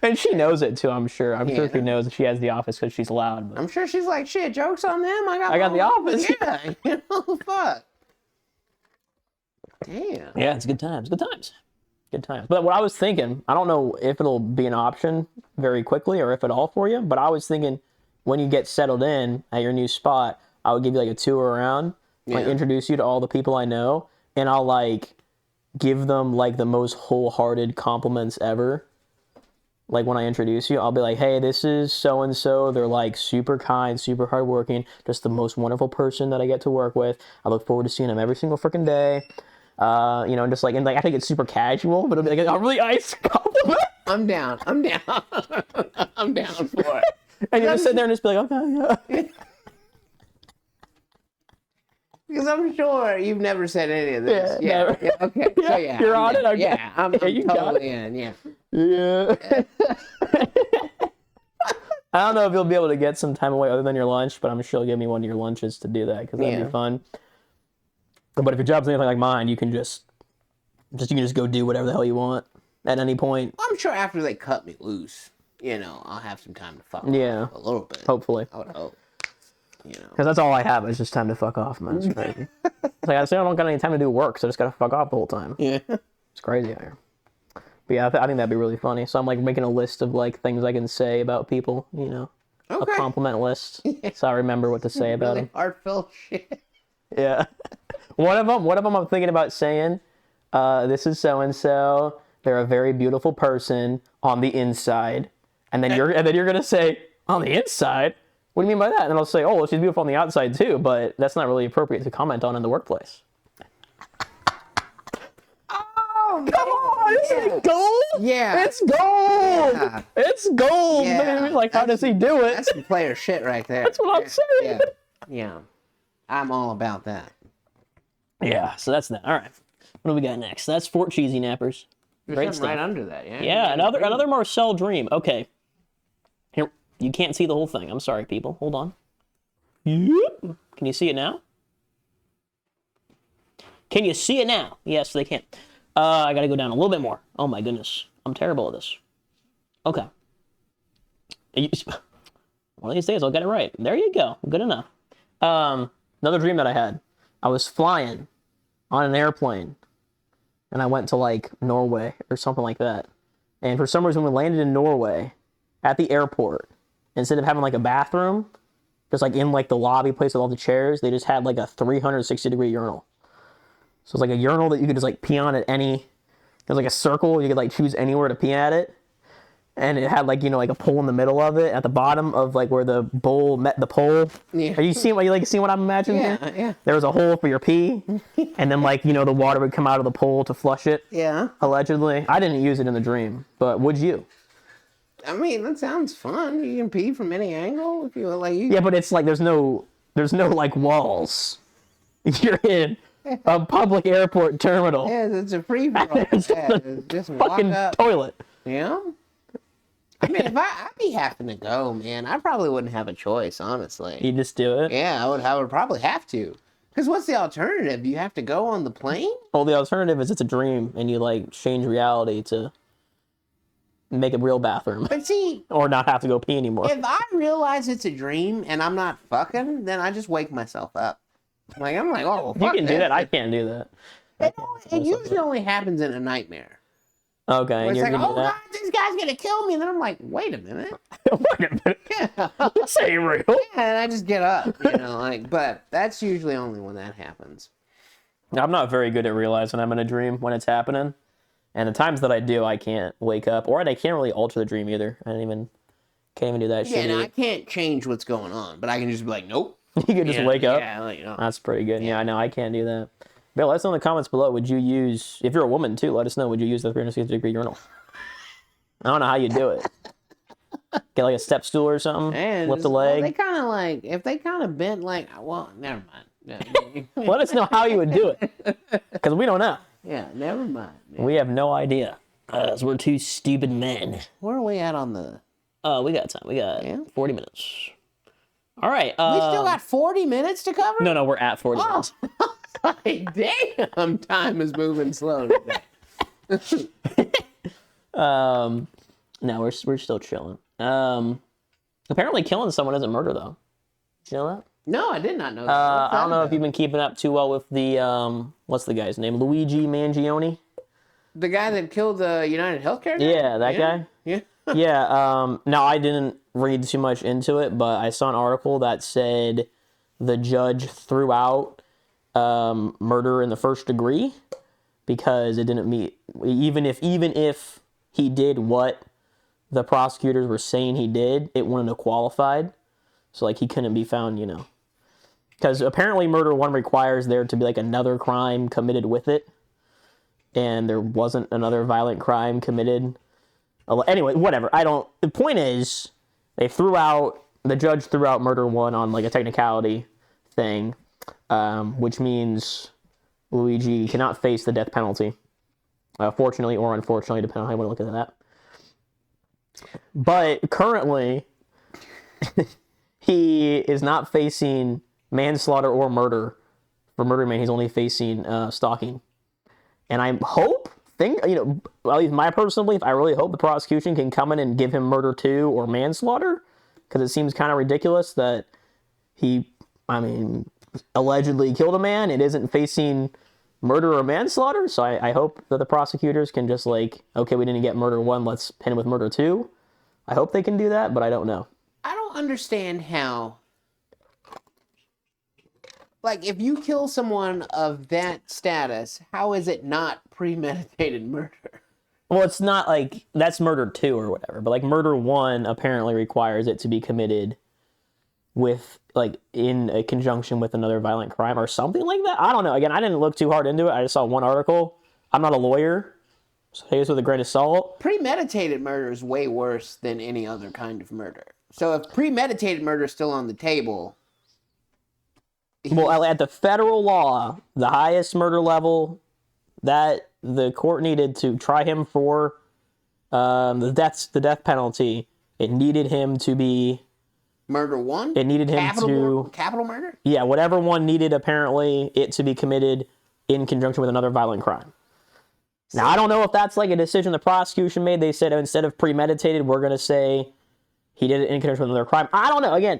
And she knows it too, I'm sure. I'm sure she knows that she has the office because she's loud. But I'm sure she's like, shit, joke's on them. I got the office. Yeah, fuck. Damn. yeah, it's good times. Good times. Good times. But what I was thinking, I don't know if it'll be an option very quickly or if at all for you, but I was thinking when you get settled in at your new spot, I would give you like a tour around, like introduce you to all the people I know, and I'll like give them like the most wholehearted compliments ever. Like when I introduce you, I'll be like, hey, this is so-and-so. They're like super kind, super hardworking, just the most wonderful person that I get to work with. I look forward to seeing them every single freaking day. Just like, and like I think it's super casual, but it'll be like a really nice compliment. I'm down. I'm down for it. And you just sit there and just be like, okay, yeah. Because I'm sure you've never said any of this. Yeah, never. Yeah, okay. Yeah, So, yeah, you're on it? Okay. Yeah, I'm you got totally it. in. Yeah. Yeah. I don't know if you'll be able to get some time away other than your lunch, but I'm sure you'll give me one of your lunches to do that because that'd be fun. But if your job's anything like mine, you can just go do whatever the hell you want at any point. I'm sure after they cut me loose, I'll have some time to fuck off Yeah. a little bit. Hopefully. I would hope. Because that's all I have is just time to fuck off, man. It's crazy. It's like I don't got any time to do work, so I just gotta fuck off the whole time. Yeah. It's crazy out here. But yeah, I think that'd be really funny. So I'm like making a list of like things I can say about people, a Okay. compliment list, so I remember what to say about Really them. heartfelt shit. Yeah. One of them I'm thinking about saying, this is so-and-so. They're a very beautiful person on the inside. And then you're gonna say, on the inside? What do you mean by that? And then I'll say, oh, well, she's beautiful on the outside too, but that's not really appropriate to comment on in the workplace. Oh, Come on, it's gold. Yeah. It's gold. Yeah. It's gold, Yeah. baby. Like, how does he do it? That's some player shit right there. That's what I'm saying. Yeah. I'm all about that. Yeah, so that's that. All right. What do we got next? That's Fort Cheesy Nappers. There's Great something stuff. right under that, yeah? Yeah, another Marcel dream. Okay. Here, you can't see the whole thing. I'm sorry, people. Hold on. Yep. Can you see it now? Can you see it now? Yes, they can. I gotta go down a little bit more. Oh my goodness. I'm terrible at this. Okay. One of these days I'll get it right. There you go. Good enough. Another dream that I had. I was flying on an airplane and I went to like Norway or something like that. And for some reason we landed in Norway at the airport, instead of having like a bathroom, just like in like the lobby place with all the chairs, they just had like a 360-degree urinal. So it's like a urinal that you could just like pee on at any. There's like a circle. You could like choose anywhere to pee at it. And it had like, you know, like a pole in the middle of it at the bottom of like where the bowl met the pole. Yeah. Are you seeing what I'm imagining Yeah, here? yeah. There was a hole for your pee. And then like, you know, the water would come out of the pole to flush it. Yeah. Allegedly. I didn't use it in the dream, but would you? I mean, that sounds fun. You can pee from any angle if you like. Yeah, but it's like there's no like walls. You're in a public airport terminal. Yeah, it's a free for all. It's Just walk fucking up. toilet. Yeah. I mean, if I'd be having to go, man, I probably wouldn't have a choice, honestly. You just do it. Yeah, I would probably have to. Because what's the alternative? You have to go on the plane? Well, the alternative is it's a dream, and you like change reality to make a real bathroom, But see, or not have to go pee anymore. if I realize it's a dream and I'm not fucking, then I just wake myself up. Like, I'm like, oh, You fuck can do this. that. I can't do that. It usually only happens in a nightmare. Okay, Where and it's you're like, gonna oh, do God, this guy's going to kill me. And then I'm like, wait a minute. that. Wait a minute. Yeah. This ain't real. And I just get up, you know, like, but that's usually only when that happens. I'm not very good at realizing I'm in a dream when it's happening, and the times that I do, I can't wake up, or I can't really alter the dream either. I can't even do that Yeah, shit. and I either. can't change what's going on, but I can just be like, nope. You can just Yeah, wake up. Yeah, like, you know. That's pretty good. Yeah, I know. I can't do that. But let us know in the comments below. Would you use, if you're a woman too, let us know. Would you use the 360-degree urinal? I don't know how you do it. Get like a step stool or something. And Lift a well, leg. they kind of like, if they kind of bent like, well, never mind. Yeah, Let us know how you would do it. Because we don't know. yeah, never mind. We have no idea. Because we're two stupid men. Where are we at on the... We got time. We got Yeah. 40 minutes. All right. We still got 40 minutes to cover? No, we're at 40 minutes. Like, damn, time is moving slow today. No, we're still chilling. Apparently killing someone isn't murder, though. Did you know that? No, I did not know that. I don't know if you've been keeping up too well with the, what's the guy's name? Luigi Mangione? The guy that killed the United Healthcare guy? Yeah, that guy? Yeah. Yeah, no, I didn't read too much into it, but I saw an article that said the judge threw out murder in the first degree because it didn't meet, even if he did what the prosecutors were saying he did, it wouldn't have qualified. So, like, he couldn't be found, you know. Because apparently murder 1 requires there to be, like, another crime committed with it. And there wasn't another violent crime committed. Anyway, whatever. The point is, the judge threw out murder 1 on, like, a technicality thing, which means Luigi cannot face the death penalty. Fortunately or unfortunately, depending on how you want to look at that. But currently, he is not facing manslaughter or murder. For murder, man, he's only facing stalking. And I at least my personal belief, I really hope the prosecution can come in and give him murder 2 or manslaughter, because it seems kind of ridiculous that he, allegedly killed a man and isn't facing murder or manslaughter. So I hope that the prosecutors can just like, okay, we didn't get murder 1, let's pin him with murder 2. I hope they can do that, but I don't know. I don't understand how... Like, if you kill someone of that status, how is it not premeditated murder? Well, it's not like that's murder 2 or whatever, but like murder 1 apparently requires it to be committed with, like, in a conjunction with another violent crime or something like that. I don't know. Again, I didn't look too hard into it. I just saw one article. I'm not a lawyer, so take this with a grain of salt. Premeditated murder is way worse than any other kind of murder. So if premeditated murder is still on the table... Well, at the federal law, the highest murder level that the court needed to try him for the death penalty, it needed him to be... Murder 1? It needed him to... Capital murder? Yeah, whatever one needed, apparently, it to be committed in conjunction with another violent crime. Now, I don't know if that's like a decision the prosecution made. They said instead of premeditated, we're going to say he did it in conjunction with another crime. I don't know. Again,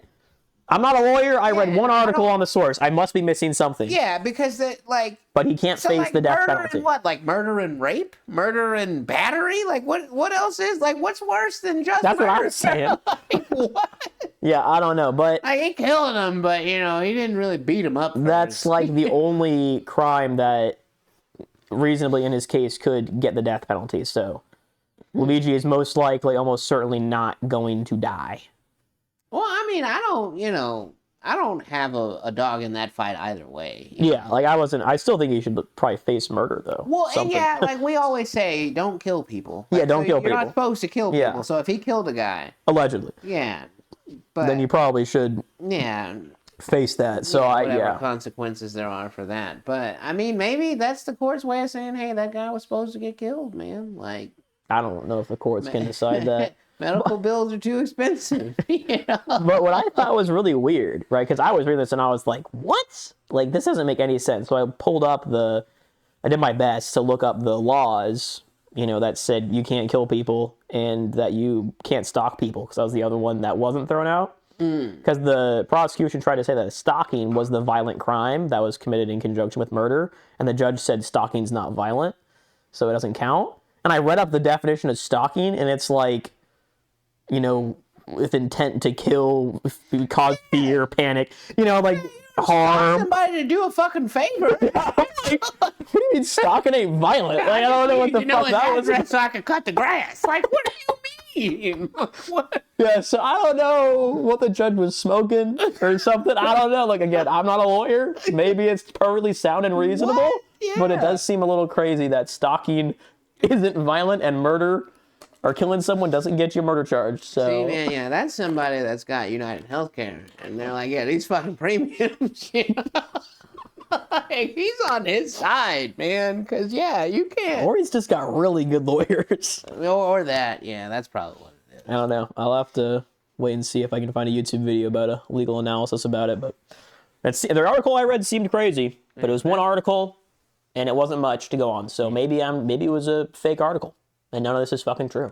I'm not a lawyer. I read one article on the source. I must be missing something. Yeah, because But he can't face the death murder penalty. and what? Like murder and rape? Murder and battery? Like what else is? Like what's worse than just That's murder? what I was saying. Like, what? Yeah, I don't know, but I ain't killing him, but he didn't really beat him up. that's like the only crime that reasonably, in his case, could get the death penalty. So Luigi is most likely, almost certainly not going to die. Well, I mean, I don't have a dog in that fight either way. Yeah, like I still think he should probably face murder, though. Well, Something. yeah, like we always say, don't kill people. Yeah, Like, don't kill You're not people. supposed to kill Yeah. people. So if he killed a guy, Allegedly. yeah. But Then you probably should yeah, face that. So whatever consequences there are for that. But I mean, maybe that's the court's way of saying, hey, that guy was supposed to get killed, man. Like, I don't know if the courts can decide that. Medical bills are too expensive. You know? But what I thought was really weird, right? Because I was reading this and I was like, what? Like, this doesn't make any sense. So I did my best to look up the laws, that said you can't kill people and that you can't stalk people, because that was the other one that wasn't thrown out. Because the prosecution tried to say that stalking was the violent crime that was committed in conjunction with murder, and the judge said stalking's not violent, so it doesn't count. And I read up the definition of stalking, and it's like, with intent to kill, cause fear, panic, like harm. Somebody to do a fucking favor. What do you mean stalking ain't violent? Like, I don't know what the fuck that was. So I could cut the grass. Like, what do you mean? What? Yeah, so I don't know what the judge was smoking or something. I don't know. Like, again, I'm not a lawyer. Maybe it's perfectly sound and reasonable, What? Yeah. but it does seem a little crazy that stalking isn't violent and murder or killing someone doesn't get you a murder charge. So, See, man, yeah, that's somebody that's got United Healthcare, and they're like, yeah, these fucking premiums, Like, he's on his side, man, because, yeah, you can't. or he's just got really good lawyers. Or that, yeah, that's probably what it is. I don't know. I'll have to wait and see if I can find a YouTube video about a legal analysis about it. But the article I read seemed crazy, but it was one article, and it wasn't much to go on. So maybe it was a fake article, and none of this is fucking true.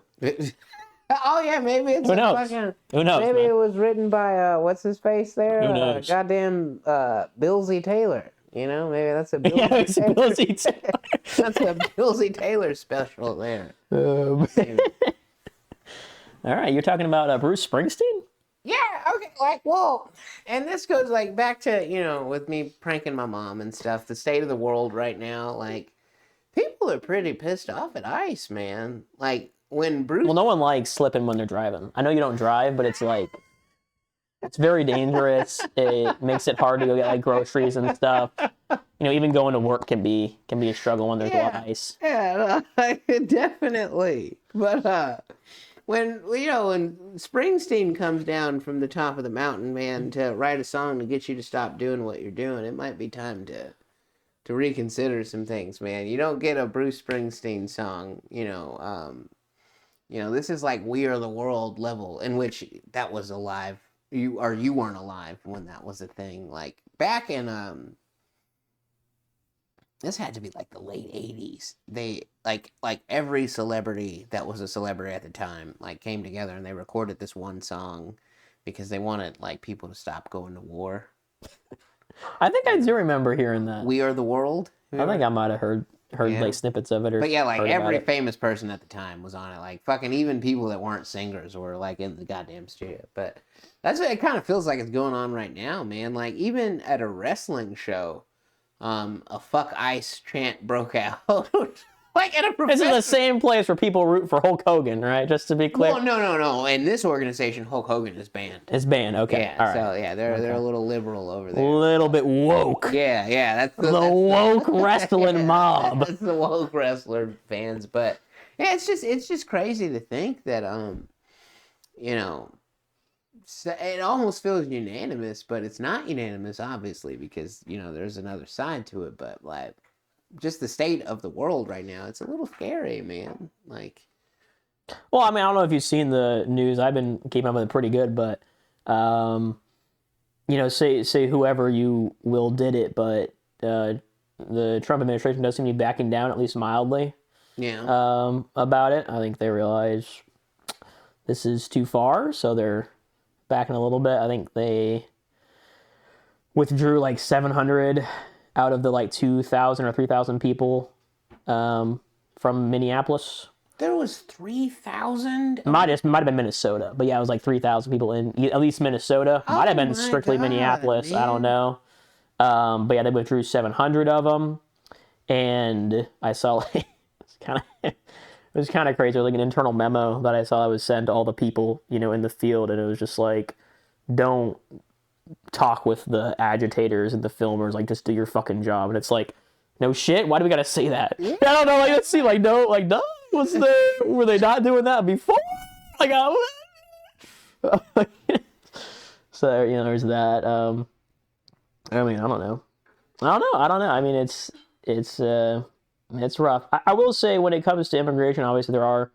Oh, yeah, maybe it's Who knows? Who knows? Maybe man? it was written by, what's his face there? Who knows? Goddamn Billsy Taylor. Maybe that's a Billsy Yeah, it's Taylor. Billsy Taylor. That's a Billsy Taylor special there. All right, you're talking about Bruce Springsteen? Yeah, okay, and this goes, back to, with me pranking my mom and stuff, the state of the world right now, people are pretty pissed off at ICE, man. When Bruce... Well, no one likes slipping when they're driving. I know you don't drive, but it's very dangerous. It makes it hard to go get groceries and stuff. Even going to work can be a struggle when there's a lot of ice. Yeah, definitely. But when Springsteen comes down from the top of the mountain, man, to write a song to get you to stop doing what you're doing, it might be time to reconsider some things, man. You don't get a Bruce Springsteen song, this is like We Are the World level, in which that was alive. You weren't alive when that was a thing. Back in this had to be the late 80s. They every celebrity that was a celebrity at the time came together and they recorded this one song because they wanted people to stop going to war. I think I do remember hearing that. We Are the World. I think I might have heard snippets of it. But yeah, heard every about it. famous person at the time was on it. Fucking even people that weren't singers were in the goddamn studio. But that's what it kind of feels like it's going on right now, man. Even at a wrestling show, a fuck ICE chant broke out. At a professional... This is the same place where people root for Hulk Hogan, right? Just to be clear. Well, no. In this organization, Hulk Hogan is banned. It's banned, okay. Yeah, all right. so yeah, they're a little liberal over A there. little bit woke. Yeah, that's The woke wrestling mob. That's the woke wrestler fans, but yeah, it's just crazy to think that it almost feels unanimous, but it's not unanimous, obviously, because there's another side to it. But just the state of the world right now, it's a little scary, man. Well, I mean, I don't know if you've seen the news. I've been keeping up with it pretty good, but say whoever you will did it, but the Trump administration does seem to be backing down, at least mildly. Yeah. About it. I think they realize this is too far, so they're backing a little bit. I think they withdrew 700 out of the 2,000 or 3,000 people from Minneapolis. There was 3,000? Might have been Minnesota, but yeah, it was 3,000 people in at least Minnesota. Might have been strictly God, Minneapolis. man. I don't know. But yeah, they withdrew 700 of them. and I saw like it was kind of crazy. There was like an internal memo that I saw that was sent to all the people, in the field, and it was just like, don't talk with the agitators and the filmers, like just do your fucking job. And it's like, no shit, why do we gotta say that? I don't know, like let's see, like no, were they not doing that before? Like so there's that. I mean, I don't know. I mean, it's rough. I will say, when it comes to immigration, obviously there are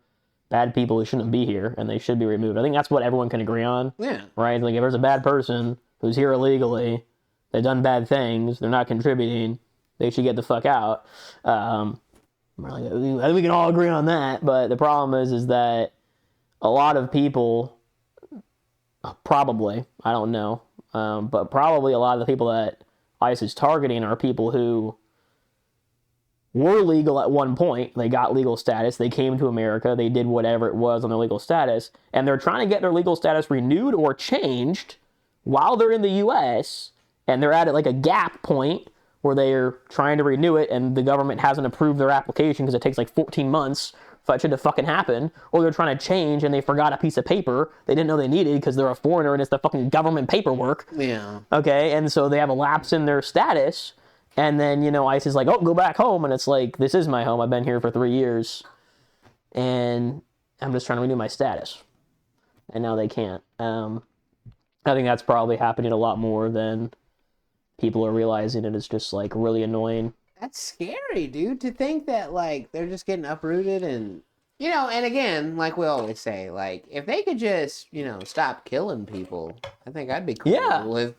bad people who shouldn't be here and they should be removed. I think that's what everyone can agree on. Yeah. Right? Like if there's a bad person who's here illegally, they've done bad things, they're not contributing, they should get the fuck out. I think we can all agree on that, but the problem is that a lot of people, probably, I don't know, but probably a lot of the people that ICE is targeting are people who were legal at one point. They got legal status, they came to America, they did whatever it was on their legal status, and they're trying to get their legal status renewed or changed while they're in the U.S., and they're at like a gap point where they're trying to renew it, and the government hasn't approved their application because it takes like 14 months for that shit to fucking happen, or they're trying to change and they forgot a piece of paper they didn't know they needed because they're a foreigner and it's the fucking government paperwork. Yeah. Okay, and so they have a lapse in their status, and then, ICE is like, oh, go back home, and it's like, this is my home, I've been here for 3 years, and I'm just trying to renew my status. And now they can't. I think that's probably happening a lot more than people are realizing, and it's just, like, really annoying. That's scary, dude, to think that, like, they're just getting uprooted and, and again, like we always say, like, if they could just, stop killing people, I think I'd be cool with,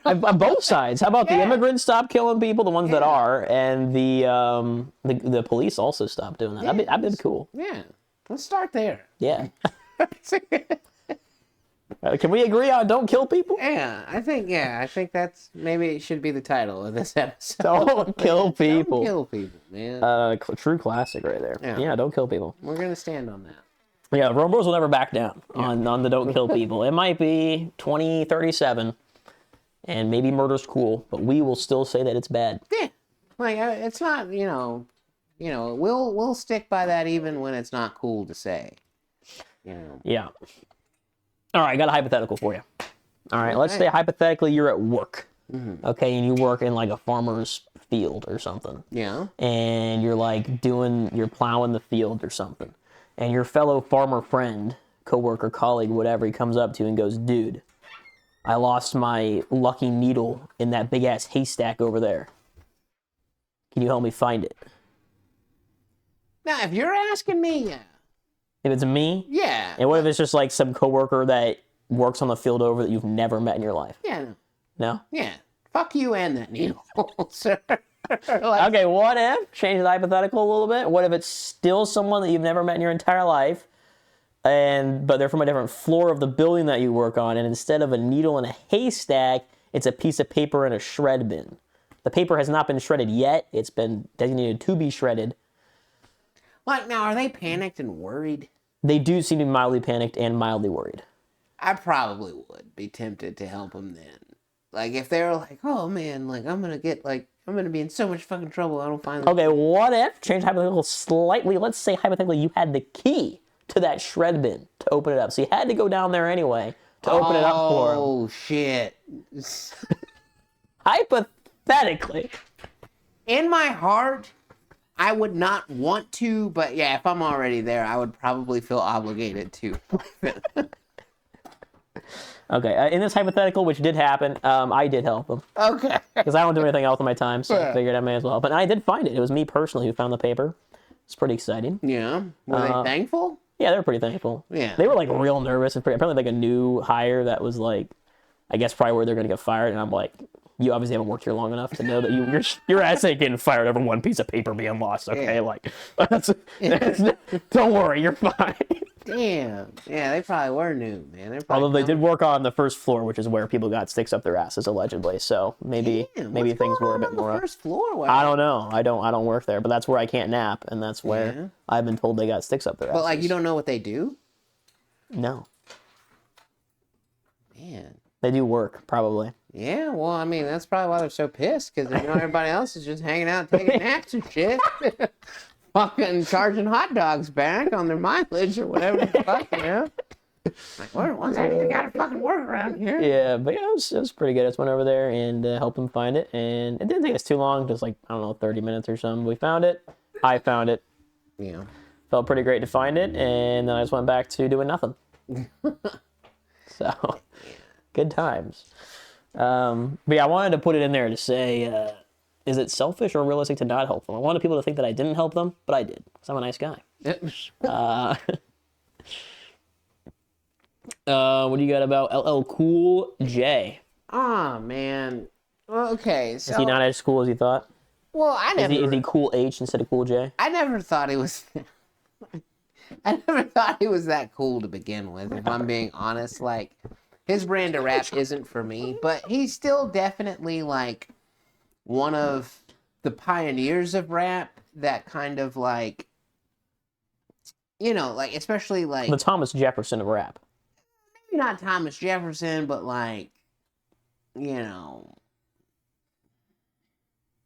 On both sides. How about the immigrants stop killing people, the ones that are, and the police also stop doing that. That'd be cool. Yeah. Let's start there. Yeah. Can we agree on don't kill people? Yeah, I think that's, maybe it should be the title of this episode. Don't kill people. Don't kill people, man. True classic right there. Yeah, don't kill people. We're going to stand on that. Yeah, RomeBros will never back down on the don't kill people. It might be 2037, and maybe murder's cool, but we will still say that it's bad. Yeah. Like, it's not, we'll stick by that even when it's not cool to say. Yeah. All right, I got a hypothetical for you. All right, let's say hypothetically you're at work, okay, and you work in like a farmer's field or something. Yeah. And you're like you're plowing the field or something, and your fellow farmer friend, coworker, colleague, whatever, he comes up to you and goes, dude, I lost my lucky needle in that big ass haystack over there. Can you help me find it? Now, if you're asking me, If it's me? Yeah. And what if it's just like some coworker that works on the field over that you've never met in your life? Yeah. No? Yeah. Fuck you and that needle, sir. Okay, what if, change the hypothetical a little bit, what if it's still someone that you've never met in your entire life, but they're from a different floor of the building that you work on, and instead of a needle in a haystack, it's a piece of paper in a shred bin. The paper has not been shredded yet. It's been designated to be shredded. Like, now, are they panicked and worried? They do seem to be mildly panicked and mildly worried. I probably would be tempted to help them then. Like, if they were like, oh, man, like, I'm going to be in so much fucking trouble, I don't find... Okay, what if, change the hypothetical slightly, let's say hypothetically you had the key to that shred bin to open it up. So you had to go down there anyway to open it up for them. Oh, shit. Hypothetically. In my heart, I would not want to, but yeah, if I'm already there, I would probably feel obligated to. Okay, in this hypothetical, which did happen, I did help them. Okay. Because I don't do anything else in my time, so I figured I may as well. But I did find it. It was me personally who found the paper. It's pretty exciting. Yeah. Were they thankful? Yeah, they were pretty thankful. Yeah. They were like real nervous. Apparently like a new hire that was like, I guess probably where they're going to get fired. And I'm like, you obviously haven't worked here long enough to know that your ass ain't getting fired over one piece of paper being lost. Okay, Yeah. like, don't worry, you're fine. Damn. Yeah, they probably were new, man. Although they did work on the first floor, which is where people got sticks up their asses allegedly. So maybe things were a bit more. On the first floor? Wow. I don't know. I don't work there, but that's where I can't nap, and that's where I've been told they got sticks up their asses. But like, you don't know what they do? No. Man. They do work, probably. Yeah, well, I mean, that's probably why they're so pissed, because they know everybody else is just hanging out taking naps and shit. Fucking charging hot dogs back on their mileage or whatever the fuck, you know? Like, we're the ones that actually gotta fucking work around here. Yeah, but yeah, it was pretty good. I just went over there and helped him find it, and it didn't take us too long, just like, I don't know, 30 minutes or something. We found it. I found it. Yeah. Felt pretty great to find it, and then I just went back to doing nothing. So, good times. But yeah, I wanted to put it in there to say, is it selfish or realistic to not help them? I wanted people to think that I didn't help them, but I did, because I'm a nice guy. What do you got about LL Cool J? Oh, man. Well, okay, so... Is he not as cool as you thought? Well, Is he Cool H instead of Cool J? I never thought he was... I never thought he was that cool to begin with, if I'm being honest. Like, his brand of rap isn't for me, but he's still definitely, like, one of the pioneers of rap that kind of, like, you know, like, especially, like... The Thomas Jefferson of rap. Maybe not Thomas Jefferson, but, like, you know,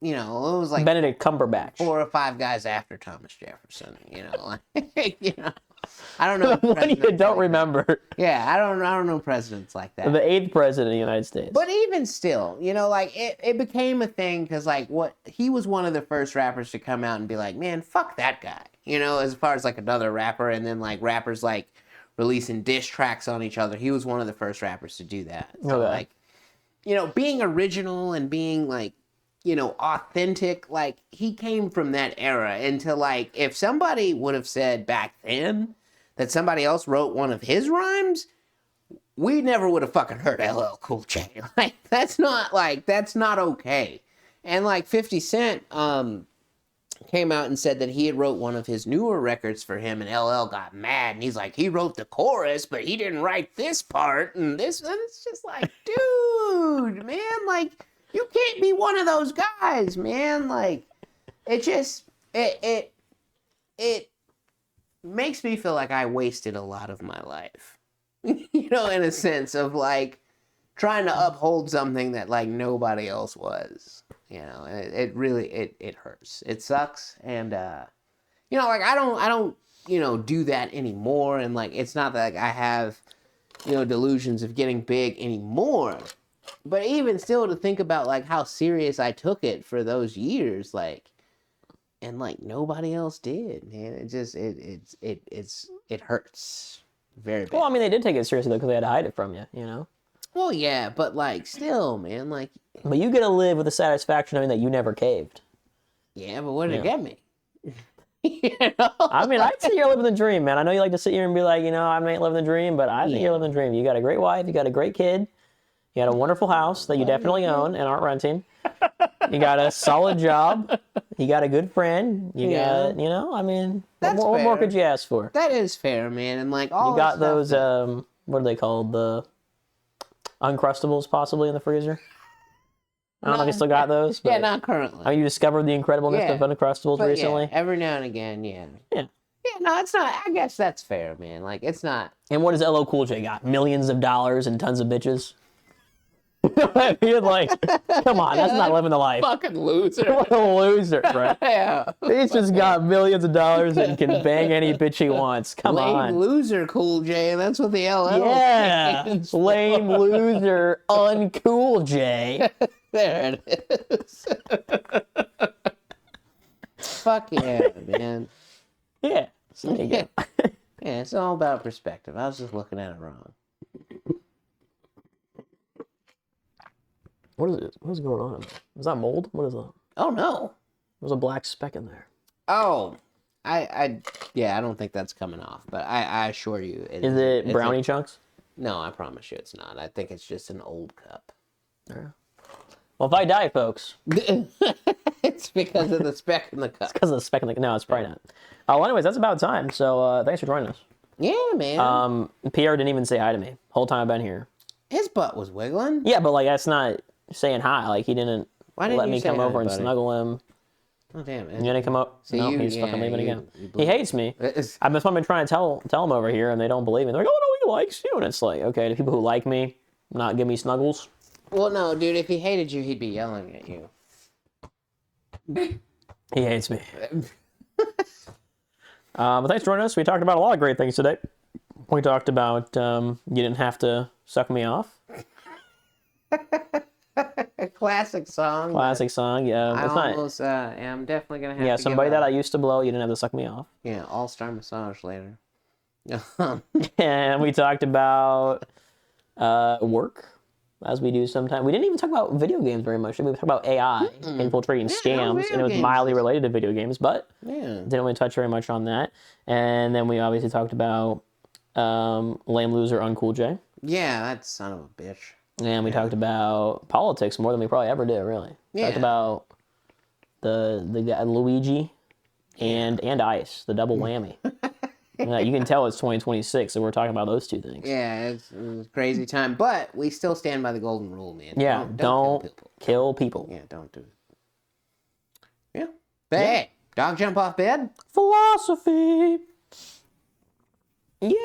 it was like Benedict Cumberbatch. 4 or 5 guys after Thomas Jefferson, like, I don't know. What do you don't remember? Yeah, I don't know presidents like that. The 8th president of the United States. But even still, like it became a thing because like he was one of the first rappers to come out and be like, man, fuck that guy. As far as like another rapper, and then like rappers like releasing diss tracks on each other. He was one of the first rappers to do that. So okay. Like, being original and being like, authentic, like, he came from that era. And to, like, if somebody would have said back then that somebody else wrote one of his rhymes, we never would have fucking heard LL Cool J. Like, that's not okay. And, like, 50 Cent came out and said that he had wrote one of his newer records for him, and LL got mad, and he's like, he wrote the chorus, but he didn't write this part, and this, and it's just like, dude, man, like, you can't be one of those guys, man. Like, it just, it makes me feel like I wasted a lot of my life. In a sense of, like, trying to uphold something that, like, nobody else was. It really, it hurts. It sucks. And, like, I don't, do that anymore. And, like, it's not that like, I have, delusions of getting big anymore. But even still, to think about like how serious I took it for those years, like, and like nobody else did, man. It just it hurts very bad. Well, I mean, they did take it seriously though, because they had to hide it from you, Well, yeah, but like still, man, like. But you get to live with the satisfaction knowing that you never caved. Yeah, but what did it get me? I mean, I'd say you're living the dream, man. I know you like to sit here and be like, I ain't living the dream, but I think you're living the dream. You got a great wife, you got a great kid. You got a wonderful house that you definitely own and aren't renting. You got a solid job. You got a good friend. You got, I mean, what more could you ask for? That is fair, man. And like all you got those, what are they called? The Uncrustables possibly in the freezer? I don't know if you still got those. But, yeah, not currently. Have you discovered the incredibleness of Uncrustables recently? Yeah, every now and again, yeah. Yeah. Yeah, no, it's not. I guess that's fair, man. Like, it's not. And what does LL Cool J got? Millions of dollars and tons of bitches? I mean, like, come on, that's not living the life. Fucking loser. What a loser, right? Yeah. He's just got millions of dollars and can bang any bitch he wants. Come on. Loser, Cool J. That's what the LL stands for. Lame loser, uncool J. There it is. Fuck yeah, man. Yeah. So there you go. Yeah, it's all about perspective. I was just looking at it wrong. What is it? What is going on? Is that mold? What is that? Oh no. There's a black speck in there. Oh. I don't think that's coming off, but I assure you it is. It brownie chunks? No, I promise you it's not. I think it's just an old cup. Yeah. Well, if I die, folks. It's because of the speck in the cup. It's because of the speck in the cup. No, it's probably not. Well, anyways, that's about time. So thanks for joining us. Yeah, man. Pierre didn't even say hi to me. Whole time I've been here. His butt was wiggling. Yeah, but like that's not saying hi. Like he didn't let me come over and snuggle him. Oh damn! You gonna come up? So no, he's fucking leaving again. He hates me. I've been trying to tell him over here, and they don't believe me. They're like, "Oh no, he likes you," and it's like, okay, the people who like me not give me snuggles. Well, no, dude. If he hated you, he'd be yelling at you. He hates me. But thanks for joining us. We talked about a lot of great things today. We talked about you didn't have to suck me off. A classic song. Classic song, yeah. I It's not. almost am definitely gonna have Yeah, to somebody give that I used to blow, you didn't have to suck me off. Yeah, all-star massage later. And we talked about work, as we do sometimes. We didn't even talk about video games very much. We talked about AI infiltrating scams, video and it was games. mildly related to video games, but Yeah. didn't really touch very much on that. And then we obviously talked about Lame Loser Uncool J. Yeah, that son of a bitch. And we talked about politics more than we probably ever did, really. Yeah. Talked about the guy, Luigi and Ice, the double whammy. You can tell it's 2026, so we're talking about those two things. Yeah, it was a crazy time, but we still stand by the golden rule, man. Yeah, don't kill people. Yeah, don't do it. Yeah. But hey, dog jump off bed? Philosophy. Yeah.